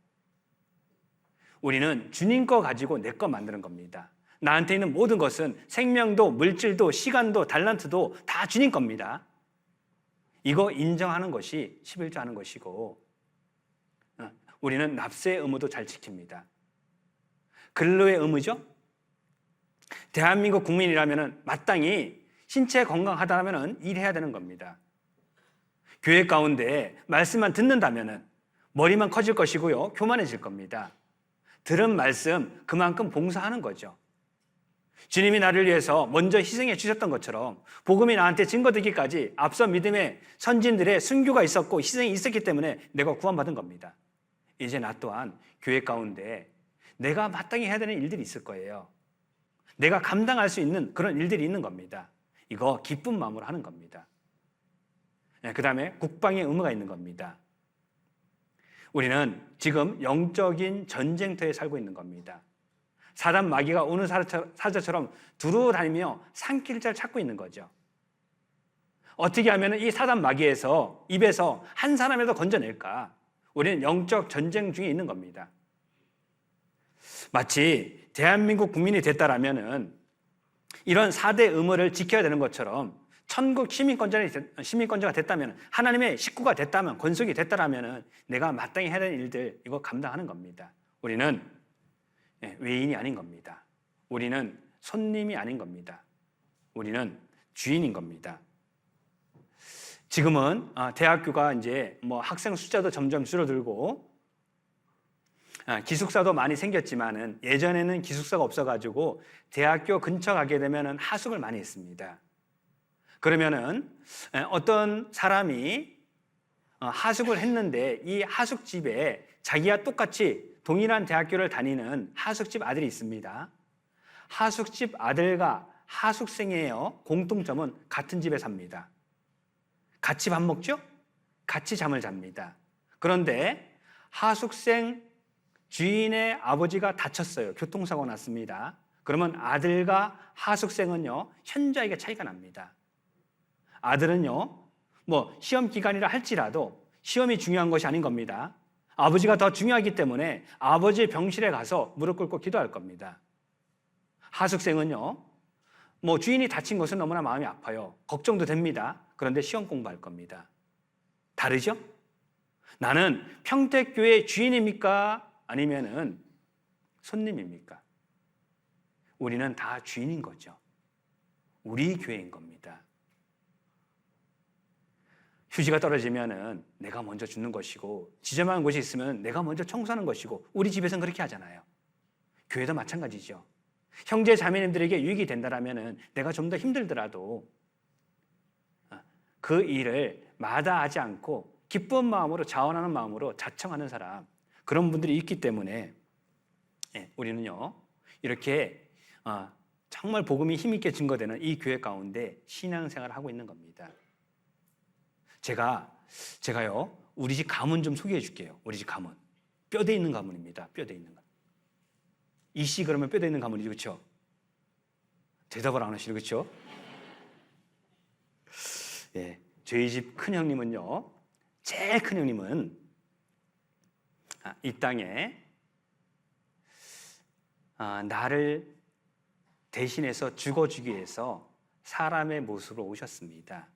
우리는 주님 거 가지고 내 거 만드는 겁니다. 나한테 있는 모든 것은 생명도 물질도 시간도 달란트도 다 주님 겁니다. 이거 인정하는 것이 11조 하는 것이고, 우리는 납세의 의무도 잘 지킵니다. 근로의 의무죠. 대한민국 국민이라면 마땅히 신체 건강하다면 일해야 되는 겁니다. 교회 가운데 말씀만 듣는다면 머리만 커질 것이고요, 교만해질 겁니다. 들은 말씀 그만큼 봉사하는 거죠. 주님이 나를 위해서 먼저 희생해 주셨던 것처럼 복음이 나한테 증거되기까지 앞서 믿음의 선진들의 순교가 있었고 희생이 있었기 때문에 내가 구원받은 겁니다. 이제 나 또한 교회 가운데 내가 마땅히 해야 되는 일들이 있을 거예요. 내가 감당할 수 있는 그런 일들이 있는 겁니다. 이거 기쁜 마음으로 하는 겁니다. 그 다음에 국방의 의무가 있는 겁니다. 우리는 지금 영적인 전쟁터에 살고 있는 겁니다. 사단 마귀가 오는 사자처럼 두루 다니며 산길을 찾고 있는 거죠. 어떻게 하면 이 사단 마귀에서 입에서 한 사람이라도 건져낼까? 우리는 영적 전쟁 중에 있는 겁니다. 마치 대한민국 국민이 됐다라면은 이런 4대 의무를 지켜야 되는 것처럼 천국 시민권자가 됐다면, 하나님의 식구가 됐다면, 권속이 됐다라면 내가 마땅히 해야 되는 일들 이거 감당하는 겁니다. 우리는 외인이 아닌 겁니다. 우리는 손님이 아닌 겁니다. 우리는 주인인 겁니다. 지금은 대학교가 이제 학생 숫자도 점점 줄어들고 기숙사도 많이 생겼지만은 예전에는 기숙사가 없어가지고 대학교 근처 가게 되면은 하숙을 많이 했습니다. 그러면은 어떤 사람이 하숙을 했는데 이 하숙집에 자기와 똑같이 동일한 대학교를 다니는 하숙집 아들이 있습니다. 하숙집 아들과 하숙생이에요. 공통점은 같은 집에 삽니다. 같이 밥 먹죠? 같이 잠을 잡니다. 그런데 하숙생 주인의 아버지가 다쳤어요. 교통사고 났습니다. 그러면 아들과 하숙생은요, 현저하게 차이가 납니다. 아들은요, 뭐 시험 기간이라 할지라도 시험이 중요한 것이 아닌 겁니다. 아버지가 더 중요하기 때문에 아버지의 병실에 가서 무릎 꿇고 기도할 겁니다. 하숙생은요, 뭐 주인이 다친 것은 너무나 마음이 아파요. 걱정도 됩니다. 그런데 시험 공부할 겁니다. 다르죠? 나는 평택교회 주인입니까? 아니면은 손님입니까? 우리는 다 주인인 거죠. 우리 교회인 겁니다. 휴지가 떨어지면은 내가 먼저 줍는 것이고, 지저분한 곳이 있으면 내가 먼저 청소하는 것이고, 우리 집에서는 그렇게 하잖아요. 교회도 마찬가지죠. 형제 자매님들에게 유익이 된다라면은 내가 좀 더 힘들더라도 그 일을 마다하지 않고 기쁜 마음으로, 자원하는 마음으로 자청하는 사람, 그런 분들이 있기 때문에 우리는요, 이렇게 정말 복음이 힘있게 증거되는 이 교회 가운데 신앙생활을 하고 있는 겁니다. 제가요, 우리 집 가문 좀 소개해 줄게요. 우리 집 가문. 뼈대 있는 가문입니다. 뼈대 있는 가문. 이씨 그러면 뼈대 있는 가문이죠. 그렇죠? 대답을 안 하시죠. 그렇죠? 예, 저희 집 큰형님은요, 제일 큰형님은 이 땅에 나를 대신해서 죽어주기 위해서 사람의 모습으로 오셨습니다.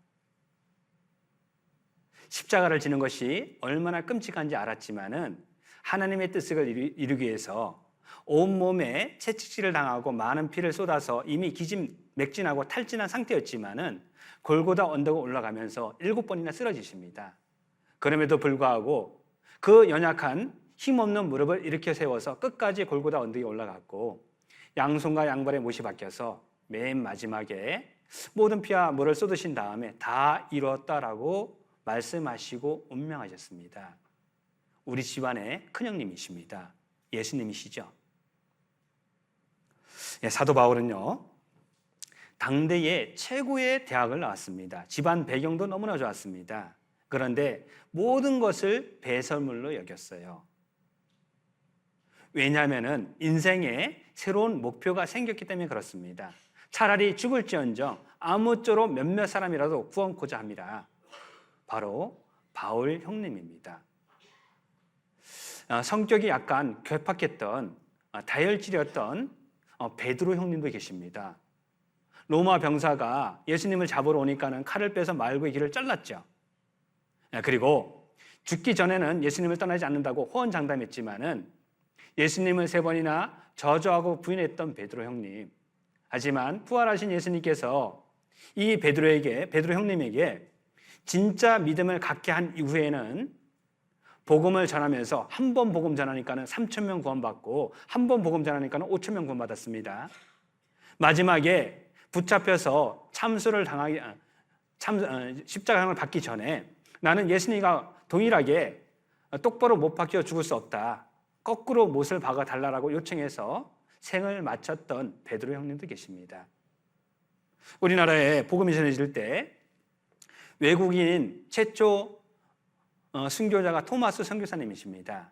십자가를 지는 것이 얼마나 끔찍한지 알았지만은 하나님의 뜻을 이루기 위해서 온몸에 채찍질을 당하고 많은 피를 쏟아서 이미 기진맥진하고 탈진한 상태였지만은 골고다 언덕을 올라가면서 7번이나 쓰러지십니다. 그럼에도 불구하고 그 연약한 힘없는 무릎을 일으켜 세워서 끝까지 골고다 언덕에 올라갔고, 양손과 양발에 못이 박혀서 맨 마지막에 모든 피와 물을 쏟으신 다음에 다 이루었다라고 말씀하시고 운명하셨습니다. 우리 집안의 큰형님이십니다. 예수님이시죠. 사도 바울은요, 당대의 최고의 대학을 나왔습니다. 집안 배경도 너무나 좋았습니다. 그런데 모든 것을 배설물로 여겼어요. 왜냐하면 인생에 새로운 목표가 생겼기 때문에 그렇습니다. 차라리 죽을지언정 아무쪼록 몇몇 사람이라도 구원코자 합니다. 바로 바울 형님입니다. 성격이 약간 괴팍했던, 다혈질이었던 베드로 형님도 계십니다. 로마 병사가 예수님을 잡으러 오니까는 칼을 빼서 말고의 길을 잘랐죠. 그리고 죽기 전에는 예수님을 떠나지 않는다고 호언장담했지만은 예수님을 3번이나 저주하고 부인했던 베드로 형님. 하지만 부활하신 예수님께서 이 베드로 형님에게 진짜 믿음을 갖게 한 이후에는 복음을 전하면서 한 번 복음 전하니까는 3,000명 구원받고, 한 번 복음 전하니까는 5,000명 구원받았습니다. 마지막에 붙잡혀서 십자가형을 받기 전에 나는 예수님과 동일하게 똑바로 못 박혀 죽을 수 없다, 거꾸로 못을 박아 달라라고 요청해서 생을 마쳤던 베드로 형님도 계십니다. 우리나라에 복음이 전해질 때 외국인 최초 순교자가 토마스 선교사님이십니다.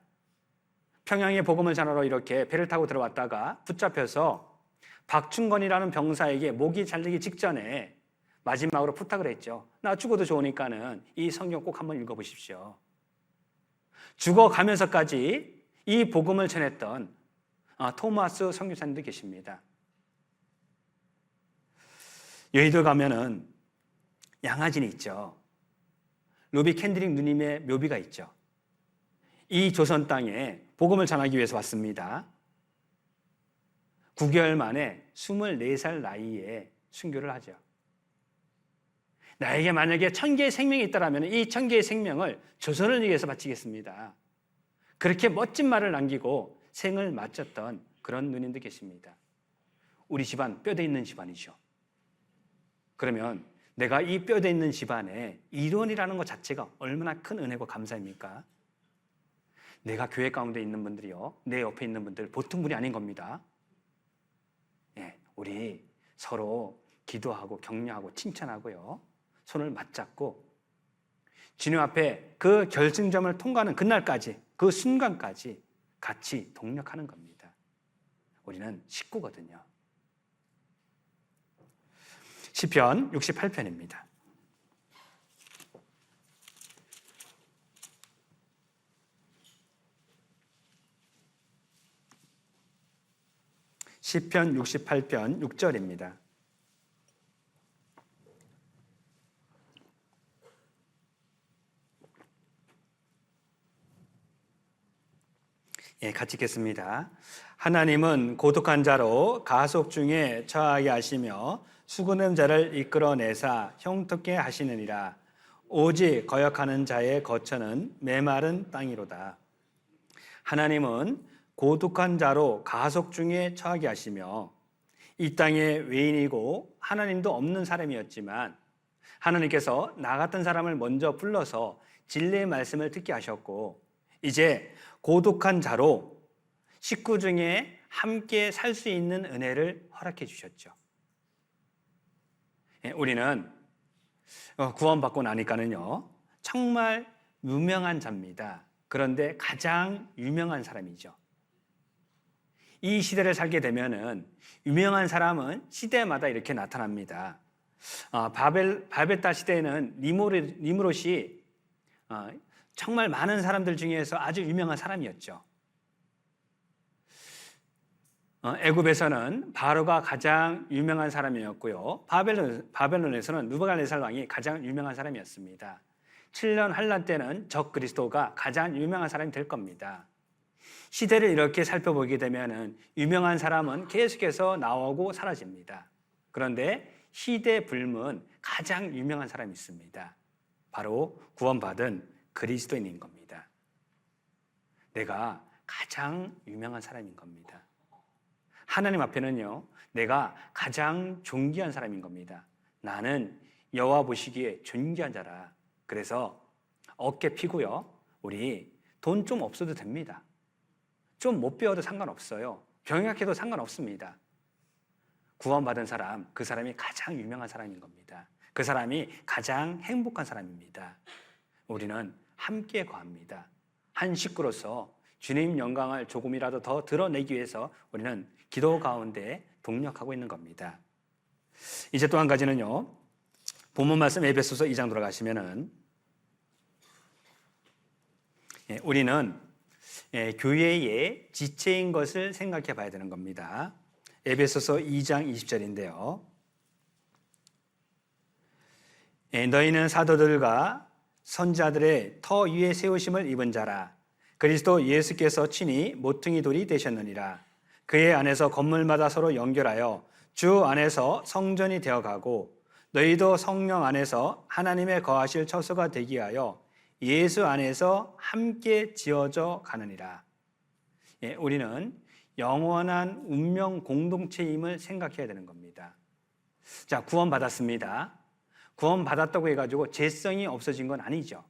평양에 복음을 전하러 이렇게 배를 타고 들어왔다가 붙잡혀서 박충건이라는 병사에게 목이 잘리기 직전에 마지막으로 부탁을 했죠. 나 죽어도 좋으니까는 이 성경 꼭 한번 읽어보십시오. 죽어가면서까지 이 복음을 전했던 토마스 선교사님도 계십니다. 여의도 가면은 양화진이 있죠. 루비 캔드릭 누님의 묘비가 있죠. 이 조선 땅에 복음을 전하기 위해서 왔습니다. 9개월 만에 24살 나이에 순교를 하죠. 나에게 만약에 1000개의 생명이 있다면 이 1000개의 생명을 조선을 위해서 바치겠습니다. 그렇게 멋진 말을 남기고 생을 마쳤던 그런 누님도 계십니다. 우리 집안 뼈대 있는 집안이죠. 그러면 내가 이 뼈대 있는 집안의 일원이라는 것 자체가 얼마나 큰 은혜고 감사입니까? 내가 교회 가운데 있는 분들이요, 내 옆에 있는 분들 보통 분이 아닌 겁니다. 우리 서로 기도하고 격려하고 칭찬하고요, 손을 맞잡고 주님 앞에 그 결승점을 통과하는 그날까지, 그 순간까지 같이 동력하는 겁니다. 우리는 식구거든요. 시편 68편입니다. 시편 68편 6절입니다. 예, 같이 읽겠습니다. 하나님은 고독한 자로 가속 중에 처하게 하시며 수고는 자를 이끌어내사 형통케 하시느니라. 오직 거역하는 자의 거처는 메마른 땅이로다. 하나님은 고독한 자로 가속 중에 처하게 하시며, 이 땅에 외인이고 하나님도 없는 사람이었지만 하나님께서 나 같은 사람을 먼저 불러서 진리의 말씀을 듣게 하셨고, 이제 고독한 자로 식구 중에 함께 살 수 있는 은혜를 허락해 주셨죠. 우리는 구원받고 나니까는요, 정말 유명한 자입니다. 그런데 가장 유명한 사람이죠. 이 시대를 살게 되면은 유명한 사람은 시대마다 이렇게 나타납니다. 바벨타 시대에는 니무롯이 정말 많은 사람들 중에서 아주 유명한 사람이었죠. 애굽에서는 바로가 가장 유명한 사람이었고요. 바벨론에서는 느부갓네살 왕이 가장 유명한 사람이었습니다. 7년 환란 때는 적 그리스도가 가장 유명한 사람이 될 겁니다. 시대를 이렇게 살펴보게 되면은 유명한 사람은 계속해서 나오고 사라집니다. 그런데 시대 불문 가장 유명한 사람이 있습니다. 바로 구원받은 그리스도인인 겁니다. 내가 가장 유명한 사람인 겁니다. 하나님 앞에는요, 내가 가장 존귀한 사람인 겁니다. 나는 여호와 보시기에 존귀한 자라. 그래서 어깨 피고요, 우리 돈 좀 없어도 됩니다. 좀 못 배워도 상관없어요. 병약해도 상관없습니다. 구원받은 사람, 그 사람이 가장 유명한 사람인 겁니다. 그 사람이 가장 행복한 사람입니다. 우리는 함께 거합니다. 한 식구로서 주님 영광을 조금이라도 더 드러내기 위해서 우리는 기도 가운데 동력하고 있는 겁니다. 이제 또 한 가지는요, 본문 말씀 에베소서 2장 돌아가시면은, 우리는 교회의 지체인 것을 생각해 봐야 되는 겁니다. 에베소서 2장 20절인데요. 너희는 사도들과 선자들의 터 위에 세우심을 입은 자라. 그리스도 예수께서 친히 모퉁이 돌이 되셨느니라. 그의 안에서 건물마다 서로 연결하여 주 안에서 성전이 되어가고, 너희도 성령 안에서 하나님의 거하실 처소가 되기 위하여 예수 안에서 함께 지어져 가느니라. 우리는 영원한 운명 공동체임을 생각해야 되는 겁니다. 자, 구원받았습니다. 구원받았다고 해가지고 죄성이 없어진 건 아니죠.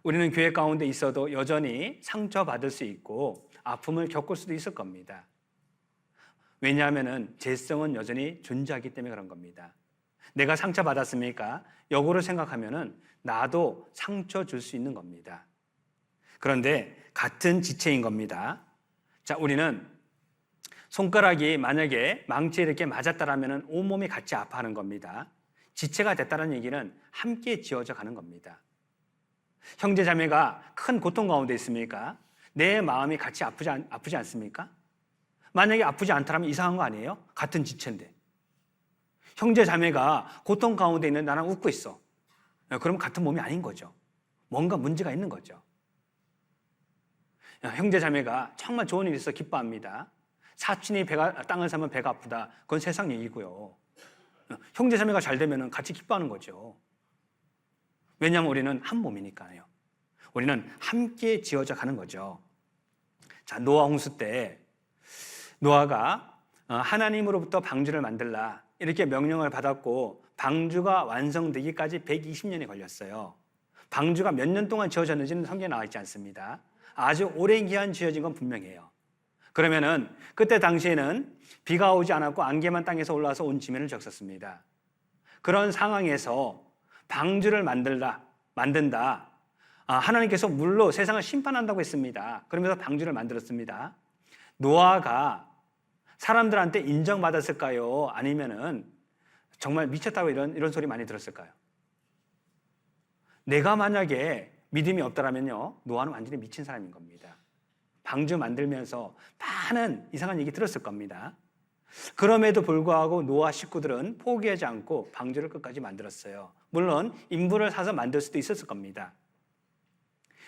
우리는 교회 가운데 있어도 여전히 상처받을 수 있고 아픔을 겪을 수도 있을 겁니다. 왜냐하면 죄성은 여전히 존재하기 때문에 그런 겁니다. 내가 상처받았으니까 역으로 생각하면 나도 상처 줄 수 있는 겁니다. 그런데 같은 지체인 겁니다. 자, 우리는 손가락이 만약에 망치에 이렇게 맞았다라면 온몸이 같이 아파하는 겁니다. 지체가 됐다는 얘기는 함께 지어져 가는 겁니다. 형제 자매가 큰 고통 가운데 있습니까? 내 마음이 같이 아프지 않습니까? 만약에 아프지 않다면 이상한 거 아니에요? 같은 지체인데. 형제 자매가 고통 가운데 있는 나랑 웃고 있어. 그럼 같은 몸이 아닌 거죠. 뭔가 문제가 있는 거죠. 형제 자매가 정말 좋은 일이 있어 기뻐합니다. 사촌이 땅을 사면 배가 아프다. 그건 세상 얘기고요. 형제 자매가 잘 되면 같이 기뻐하는 거죠. 왜냐하면 우리는 한 몸이니까요. 우리는 함께 지어져 가는 거죠. 자, 노아 홍수 때 노아가 하나님으로부터 방주를 만들라 이렇게 명령을 받았고, 방주가 완성되기까지 120년이 걸렸어요. 방주가 몇 년 동안 지어졌는지는 성경에 나와 있지 않습니다. 아주 오랜 기간 지어진 건 분명해요. 그러면은 그때 당시에는 비가 오지 않았고 안개만 땅에서 올라와서 온 지면을 적셨습니다. 그런 상황에서 방주를 만든다. 하나님께서 물로 세상을 심판한다고 했습니다. 그러면서 방주를 만들었습니다. 노아가 사람들한테 인정받았을까요? 아니면은 정말 미쳤다고 이런 소리 많이 들었을까요? 내가 만약에 믿음이 없다라면요, 노아는 완전히 미친 사람인 겁니다. 방주 만들면서 많은 이상한 얘기 들었을 겁니다. 그럼에도 불구하고 노아 식구들은 포기하지 않고 방주를 끝까지 만들었어요. 물론 인부를 사서 만들 수도 있었을 겁니다.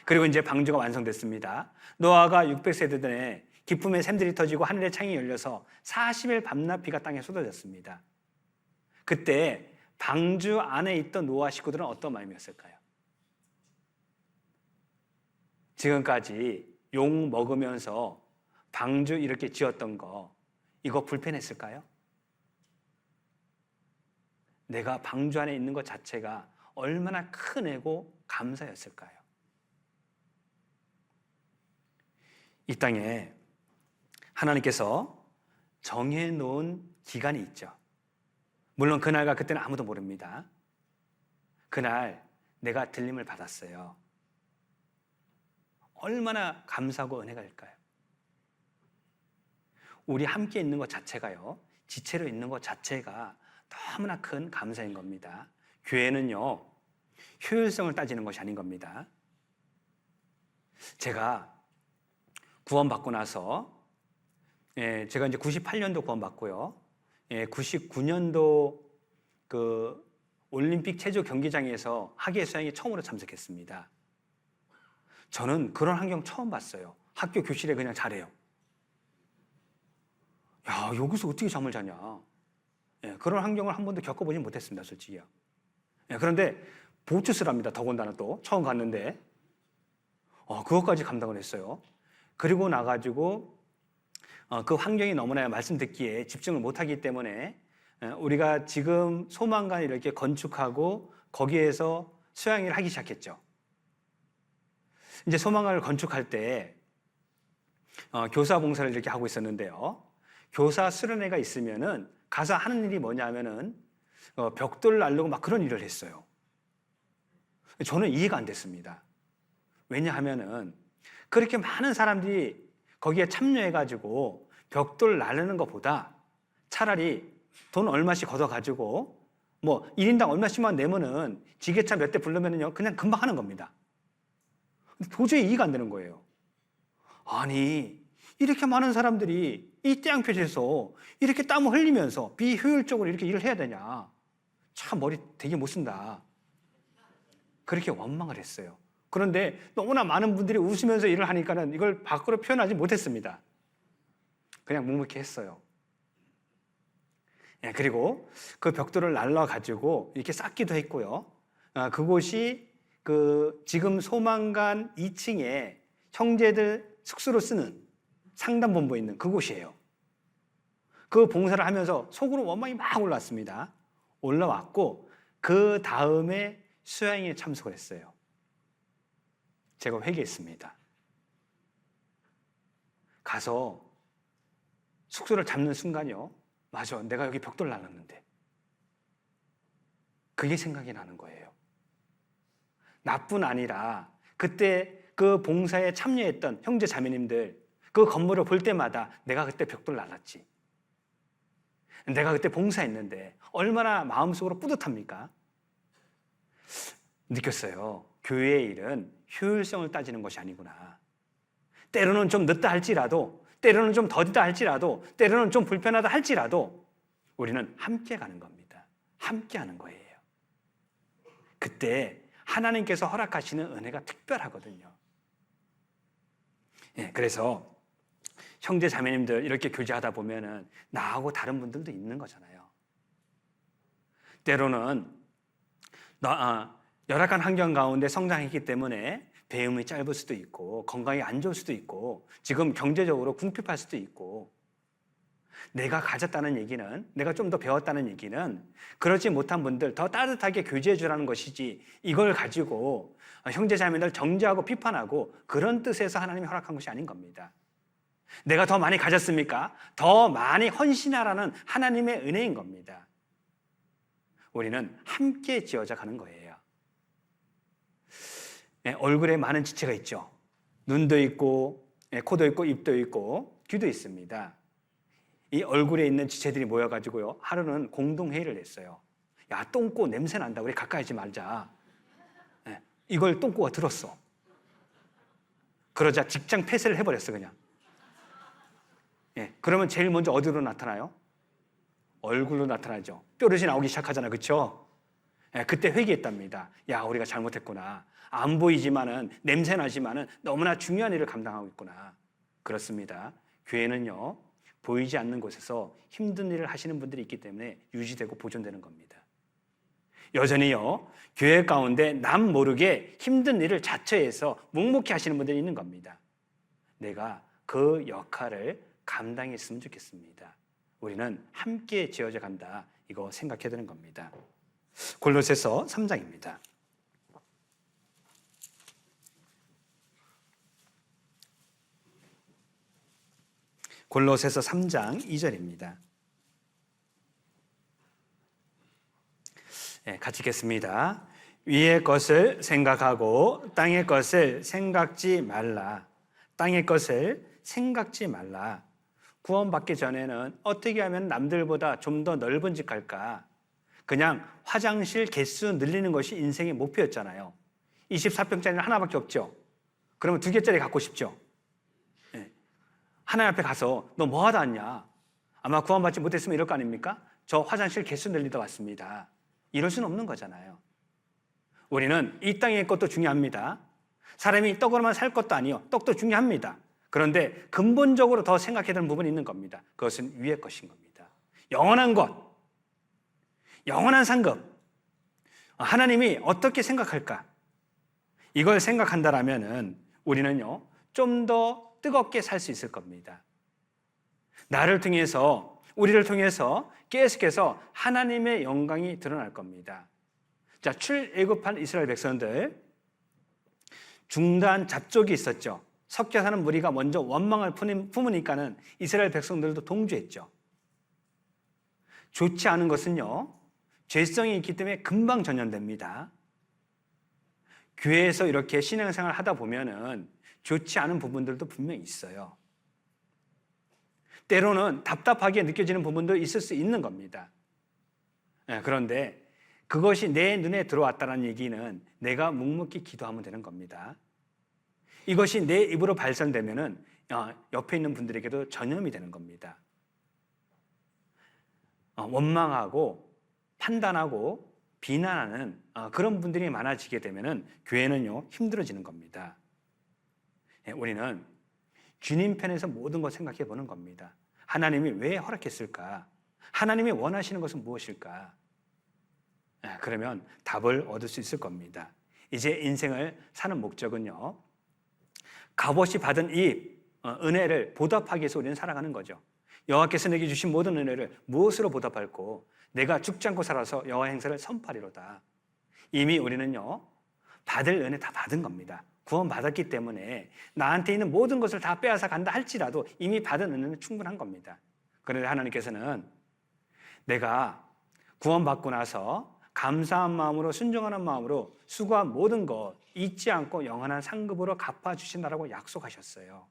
그리고 이제 방주가 완성됐습니다. 노아가 600세대 전에 기쁨의 샘들이 터지고 하늘의 창이 열려서 40일 밤낮 비가 땅에 쏟아졌습니다. 그때 방주 안에 있던 노아 식구들은 어떤 마음이었을까요? 지금까지 욕 먹으면서 방주 이렇게 지었던 거, 이거 불편했을까요? 내가 방주 안에 있는 것 자체가 얼마나 큰 애고 감사였을까요? 이 땅에 하나님께서 정해놓은 기간이 있죠. 물론 그날과 그때는 아무도 모릅니다. 그날 내가 들림을 받았어요. 얼마나 감사하고 은혜가 일까요? 우리 함께 있는 것 자체가요, 지체로 있는 것 자체가 너무나 큰 감사인 겁니다. 교회는요, 효율성을 따지는 것이 아닌 겁니다. 제가 구원받고 나서, 제가 이제 98년도 구원받고요, 99년도 그 올림픽 체조 경기장에서 하계 수영에 처음으로 참석했습니다. 저는 그런 환경 처음 봤어요. 학교 교실에 그냥 자래요. 야, 여기서 어떻게 잠을 자냐. 그런 환경을 한 번도 겪어보지 못했습니다, 솔직히요. 그런데 보추스랍니다. 더군다나 또 처음 갔는데 그것까지 감당을 했어요. 그리고 나가지고 그 환경이 너무나 말씀 듣기에 집중을 못하기 때문에 우리가 지금 소망관 이렇게 건축하고 거기에서 수양회를 하기 시작했죠. 이제 소망관을 건축할 때 교사 봉사를 이렇게 하고 있었는데요. 교사 수련회가 있으면은 가서 하는 일이 뭐냐면은 벽돌 날르고 막 그런 일을 했어요. 저는 이해가 안 됐습니다. 왜냐하면은 그렇게 많은 사람들이 거기에 참여해가지고 벽돌 나르는 것보다 차라리 돈 얼마씩 걷어가지고 뭐 1인당 얼마씩만 내면은 지게차 몇 대 부르면은요 그냥 금방 하는 겁니다. 도저히 이해가 안 되는 거예요. 아니 이렇게 많은 사람들이 이 태양볕에서 이렇게 땀을 흘리면서 비효율적으로 이렇게 일을 해야 되냐. 참 머리 되게 못 쓴다. 그렇게 원망을 했어요. 그런데 너무나 많은 분들이 웃으면서 일을 하니까는 이걸 밖으로 표현하지 못했습니다. 그냥 묵묵히 했어요. 그리고 그 벽돌을 날라가지고 이렇게 쌓기도 했고요. 그곳이 그 지금 소망관 2층에 형제들 숙소로 쓰는 상담본부에 있는 그곳이에요. 그 봉사를 하면서 속으로 원망이 막 올라왔습니다. 올라왔고 그 다음에 수양회에 참석을 했어요. 제가 회개했습니다. 가서 숙소를 잡는 순간이요. 맞아, 내가 여기 벽돌 날랐는데. 그게 생각이 나는 거예요. 나뿐 아니라 그때 그 봉사에 참여했던 형제 자매님들 그 건물을 볼 때마다 내가 그때 벽돌 날랐지. 내가 그때 봉사했는데 얼마나 마음속으로 뿌듯합니까? 느꼈어요. 교회의 일은 효율성을 따지는 것이 아니구나. 때로는 좀 늦다 할지라도, 때로는 좀 더디다 할지라도, 때로는 좀 불편하다 할지라도 우리는 함께 가는 겁니다. 함께 하는 거예요. 그때 하나님께서 허락하시는 은혜가 특별하거든요. 그래서 형제 자매님들 이렇게 교제하다 보면은 나하고 다른 분들도 있는 거잖아요. 때로는 열악한 환경 가운데 성장했기 때문에 배움이 짧을 수도 있고 건강이 안 좋을 수도 있고 지금 경제적으로 궁핍할 수도 있고 내가 가졌다는 얘기는 내가 좀 더 배웠다는 얘기는 그러지 못한 분들 더 따뜻하게 교제해 주라는 것이지 이걸 가지고 형제 자매들 정죄하고 비판하고 그런 뜻에서 하나님이 허락한 것이 아닌 겁니다. 내가 더 많이 가졌습니까? 더 많이 헌신하라는 하나님의 은혜인 겁니다. 우리는 함께 지어져 가는 거예요. 얼굴에 많은 지체가 있죠. 눈도 있고, 코도 있고, 입도 있고, 귀도 있습니다. 이 얼굴에 있는 지체들이 모여가지고요, 하루는 공동회의를 했어요. 야, 똥꼬 냄새 난다. 우리 가까이 하지 말자. 이걸 똥꼬가 들었어. 그러자 직장 폐쇄를 해버렸어, 그냥. 그러면 제일 먼저 어디로 나타나요? 얼굴로 나타나죠. 뾰루지 나오기 시작하잖아, 그렇죠? 그때 회개했답니다. 야, 우리가 잘못했구나. 안 보이지만은, 냄새 나지만은 너무나 중요한 일을 감당하고 있구나. 그렇습니다. 교회는요, 보이지 않는 곳에서 힘든 일을 하시는 분들이 있기 때문에 유지되고 보존되는 겁니다. 여전히요, 교회 가운데 남 모르게 힘든 일을 자처해서 묵묵히 하시는 분들이 있는 겁니다. 내가 그 역할을 감당했으면 좋겠습니다. 우리는 함께 지어져 간다. 이거 생각해야 되는 겁니다. 골로새서 3장입니다. 골로새서 3장 2절입니다. 같이 읽겠습니다. 위의 것을 생각하고 땅의 것을 생각지 말라. 땅의 것을 생각지 말라. 구원받기 전에는 어떻게 하면 남들보다 좀 더 넓은 집 갈까? 그냥 화장실 개수 늘리는 것이 인생의 목표였잖아요. 24평짜리는 하나밖에 없죠. 그러면 2개짜리 갖고 싶죠. 하나님 앞에 가서 너 뭐 하다 왔냐? 아마 구원받지 못했으면 이럴 거 아닙니까? 저 화장실 개수 늘리다 왔습니다. 이럴 수는 없는 거잖아요. 우리는 이 땅의 것도 중요합니다. 사람이 떡으로만 살 것도 아니요. 떡도 중요합니다. 그런데 근본적으로 더 생각해야 되는 부분이 있는 겁니다. 그것은 위의 것인 겁니다. 영원한 것, 영원한 상급, 하나님이 어떻게 생각할까? 이걸 생각한다라면은 우리는요, 좀 더 뜨겁게 살 수 있을 겁니다. 나를 통해서, 우리를 통해서 계속해서 하나님의 영광이 드러날 겁니다. 자, 출애굽한 이스라엘 백성들, 중단 잡족이 있었죠. 섞여 사는 무리가 먼저 원망을 품으니까는 이스라엘 백성들도 동조했죠. 좋지 않은 것은요, 죄성이 있기 때문에 금방 전염됩니다. 교회에서 이렇게 신앙생활을 하다 보면은 좋지 않은 부분들도 분명히 있어요. 때로는 답답하게 느껴지는 부분도 있을 수 있는 겁니다. 그런데 그것이 내 눈에 들어왔다는 얘기는 내가 묵묵히 기도하면 되는 겁니다. 이것이 내 입으로 발산되면은 옆에 있는 분들에게도 전염이 되는 겁니다. 원망하고 판단하고 비난하는 그런 분들이 많아지게 되면은 교회는요, 힘들어지는 겁니다. 우리는 주님 편에서 모든 것 생각해 보는 겁니다. 하나님이 왜 허락했을까? 하나님이 원하시는 것은 무엇일까? 그러면 답을 얻을 수 있을 겁니다. 이제 인생을 사는 목적은요, 값없이 받은 이 은혜를 보답하기 위해서 우리는 살아가는 거죠. 여호와께서 내게 주신 모든 은혜를 무엇으로 보답할꼬? 내가 죽지 않고 살아서 여호와 행세를 선포하리로다. 이미 우리는요, 받을 은혜 다 받은 겁니다. 구원받았기 때문에 나한테 있는 모든 것을 다 빼앗아 간다 할지라도 이미 받은 은혜는 충분한 겁니다. 그런데 하나님께서는 내가 구원받고 나서 감사한 마음으로, 순종하는 마음으로 수고한 모든 것 잊지 않고 영원한 상급으로 갚아주신다라고 약속하셨어요.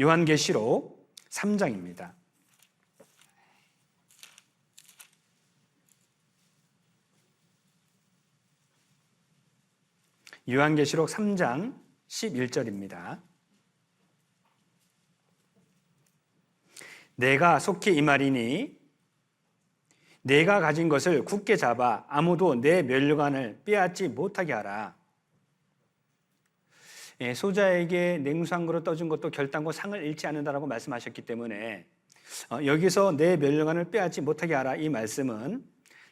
요한계시록 3장입니다. 요한계시록 3장 11절입니다. 내가 속히 임하리니 내가 가진 것을 굳게 잡아 아무도 내 면류관을 빼앗지 못하게 하라. 소자에게 냉수한 그릇 떠준 것도 결단코 상을 잃지 않는다라고 말씀하셨기 때문에 여기서 내 면류관을 빼앗지 못하게 하라, 이 말씀은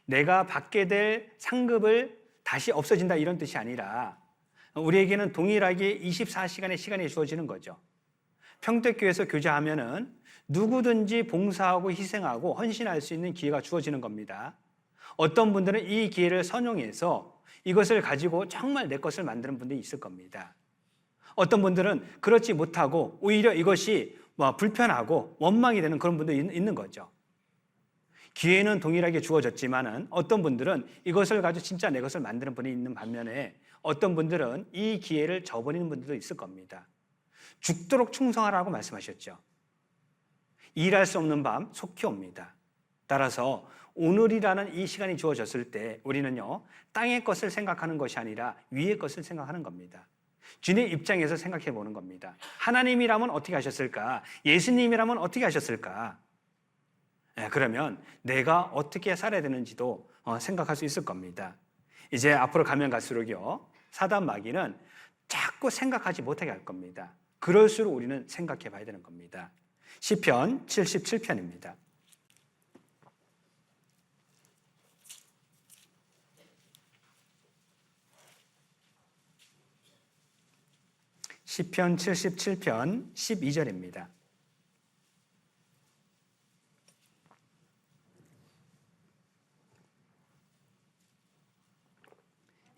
내가 받게 될 상급을 다시 없어진다 이런 뜻이 아니라 우리에게는 동일하게 24시간의 시간이 주어지는 거죠. 평택교회에서 교제하면은 누구든지 봉사하고 희생하고 헌신할 수 있는 기회가 주어지는 겁니다. 어떤 분들은 이 기회를 선용해서 이것을 가지고 정말 내 것을 만드는 분들이 있을 겁니다. 어떤 분들은 그렇지 못하고 오히려 이것이 불편하고 원망이 되는 그런 분들이 있는 거죠. 기회는 동일하게 주어졌지만은 어떤 분들은 이것을 가지고 진짜 내 것을 만드는 분이 있는 반면에 어떤 분들은 이 기회를 저버리는 분들도 있을 겁니다. 죽도록 충성하라고 말씀하셨죠. 일할 수 없는 밤 속히 옵니다. 따라서 오늘이라는 이 시간이 주어졌을 때 우리는요, 땅의 것을 생각하는 것이 아니라 위의 것을 생각하는 겁니다. 주님의 입장에서 생각해 보는 겁니다. 하나님이라면 어떻게 하셨을까? 예수님이라면 어떻게 하셨을까? 그러면 내가 어떻게 살아야 되는지도 생각할 수 있을 겁니다. 이제 앞으로 가면 갈수록요, 사단 마귀는 자꾸 생각하지 못하게 할 겁니다. 그럴수록 우리는 생각해 봐야 되는 겁니다. 시편 77편입니다. 시편 77편 12절입니다.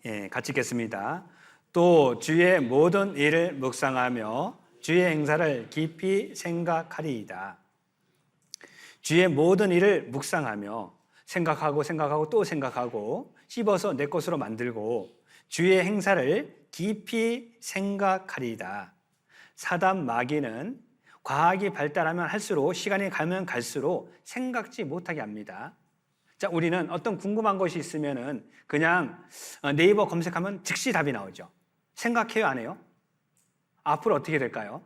예, 같이 읽겠습니다. 또 주의 모든 일을 묵상하며 주의 행사를 깊이 생각하리이다. 주의 모든 일을 묵상하며 생각하고 또 생각하고 씹어서 내 것으로 만들고 주의 행사를 깊이 생각하리이다. 사단 마귀는 과학이 발달하면 할수록 시간이 가면 갈수록 생각지 못하게 합니다. 자, 우리는 어떤 궁금한 것이 있으면은 그냥 네이버 검색하면 즉시 답이 나오죠. 생각해요, 안 해요? 앞으로 어떻게 될까요?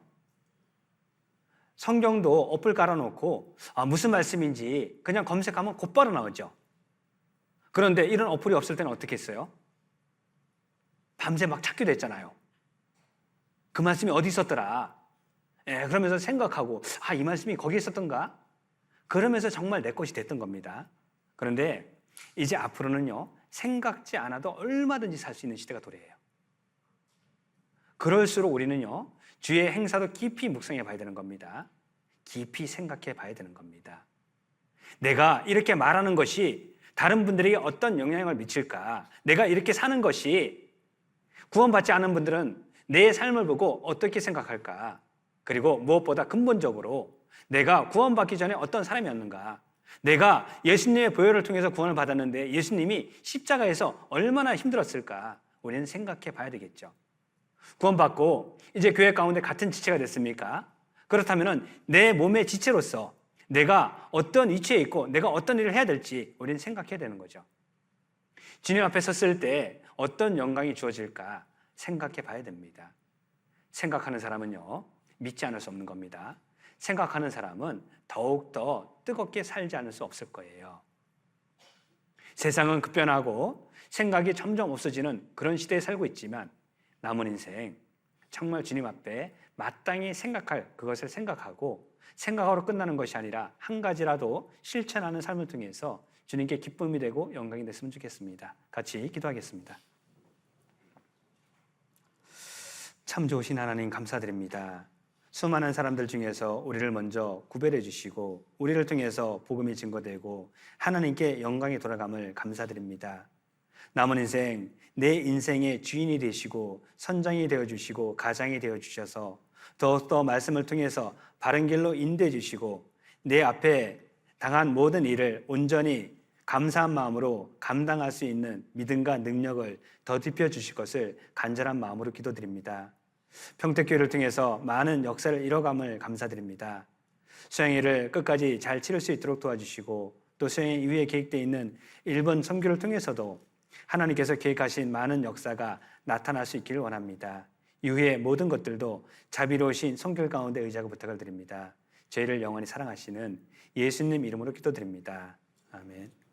성경도 어플 깔아놓고 무슨 말씀인지 그냥 검색하면 곧바로 나오죠. 그런데 이런 어플이 없을 때는 어떻게 했어요? 밤새 막 찾기도 했잖아요. 그 말씀이 어디 있었더라? 그러면서 생각하고 이 말씀이 거기 있었던가? 그러면서 정말 내 것이 됐던 겁니다. 그런데 이제 앞으로는요, 생각지 않아도 얼마든지 살 수 있는 시대가 도래해요. 그럴수록 우리는요, 주의 행사도 깊이 묵상해 봐야 되는 겁니다. 깊이 생각해 봐야 되는 겁니다. 내가 이렇게 말하는 것이 다른 분들에게 어떤 영향을 미칠까? 내가 이렇게 사는 것이 구원받지 않은 분들은 내 삶을 보고 어떻게 생각할까? 그리고 무엇보다 근본적으로 내가 구원받기 전에 어떤 사람이었는가? 내가 예수님의 보혈을 통해서 구원을 받았는데 예수님이 십자가에서 얼마나 힘들었을까? 우리는 생각해 봐야 되겠죠. 구원받고 이제 교회 가운데 같은 지체가 됐습니까? 그렇다면 내 몸의 지체로서 내가 어떤 위치에 있고 내가 어떤 일을 해야 될지 우리는 생각해야 되는 거죠. 주님 앞에 섰을 때 어떤 영광이 주어질까 생각해 봐야 됩니다. 생각하는 사람은요, 믿지 않을 수 없는 겁니다. 생각하는 사람은 더욱더 뜨겁게 살지 않을 수 없을 거예요. 세상은 급변하고 생각이 점점 없어지는 그런 시대에 살고 있지만 남은 인생 정말 주님 앞에 마땅히 생각할 그것을 생각하고 생각으로 끝나는 것이 아니라 한 가지라도 실천하는 삶을 통해서 주님께 기쁨이 되고 영광이 됐으면 좋겠습니다. 같이 기도하겠습니다. 참 좋으신 하나님 감사드립니다. 수많은 사람들 중에서 우리를 먼저 구별해 주시고 우리를 통해서 복음이 증거되고 하나님께 영광이 돌아감을 감사드립니다. 남은 인생 내 인생의 주인이 되시고 선장이 되어주시고 가장이 되어주셔서 더욱더 말씀을 통해서 바른 길로 인도해 주시고 내 앞에 당한 모든 일을 온전히 감사한 마음으로 감당할 수 있는 믿음과 능력을 더딥혀 주실 것을 간절한 마음으로 기도드립니다. 평택교회를 통해서 많은 역사를 이뤄감을 감사드립니다. 수양회를 끝까지 잘 치를 수 있도록 도와주시고 또 수양회 이후에 계획되어 있는 일본 선교를 통해서도 하나님께서 계획하신 많은 역사가 나타날 수 있기를 원합니다. 이후의 모든 것들도 자비로우신 성결 가운데 의지하고 부탁을 드립니다. 저희를 영원히 사랑하시는 예수님 이름으로 기도드립니다. 아멘.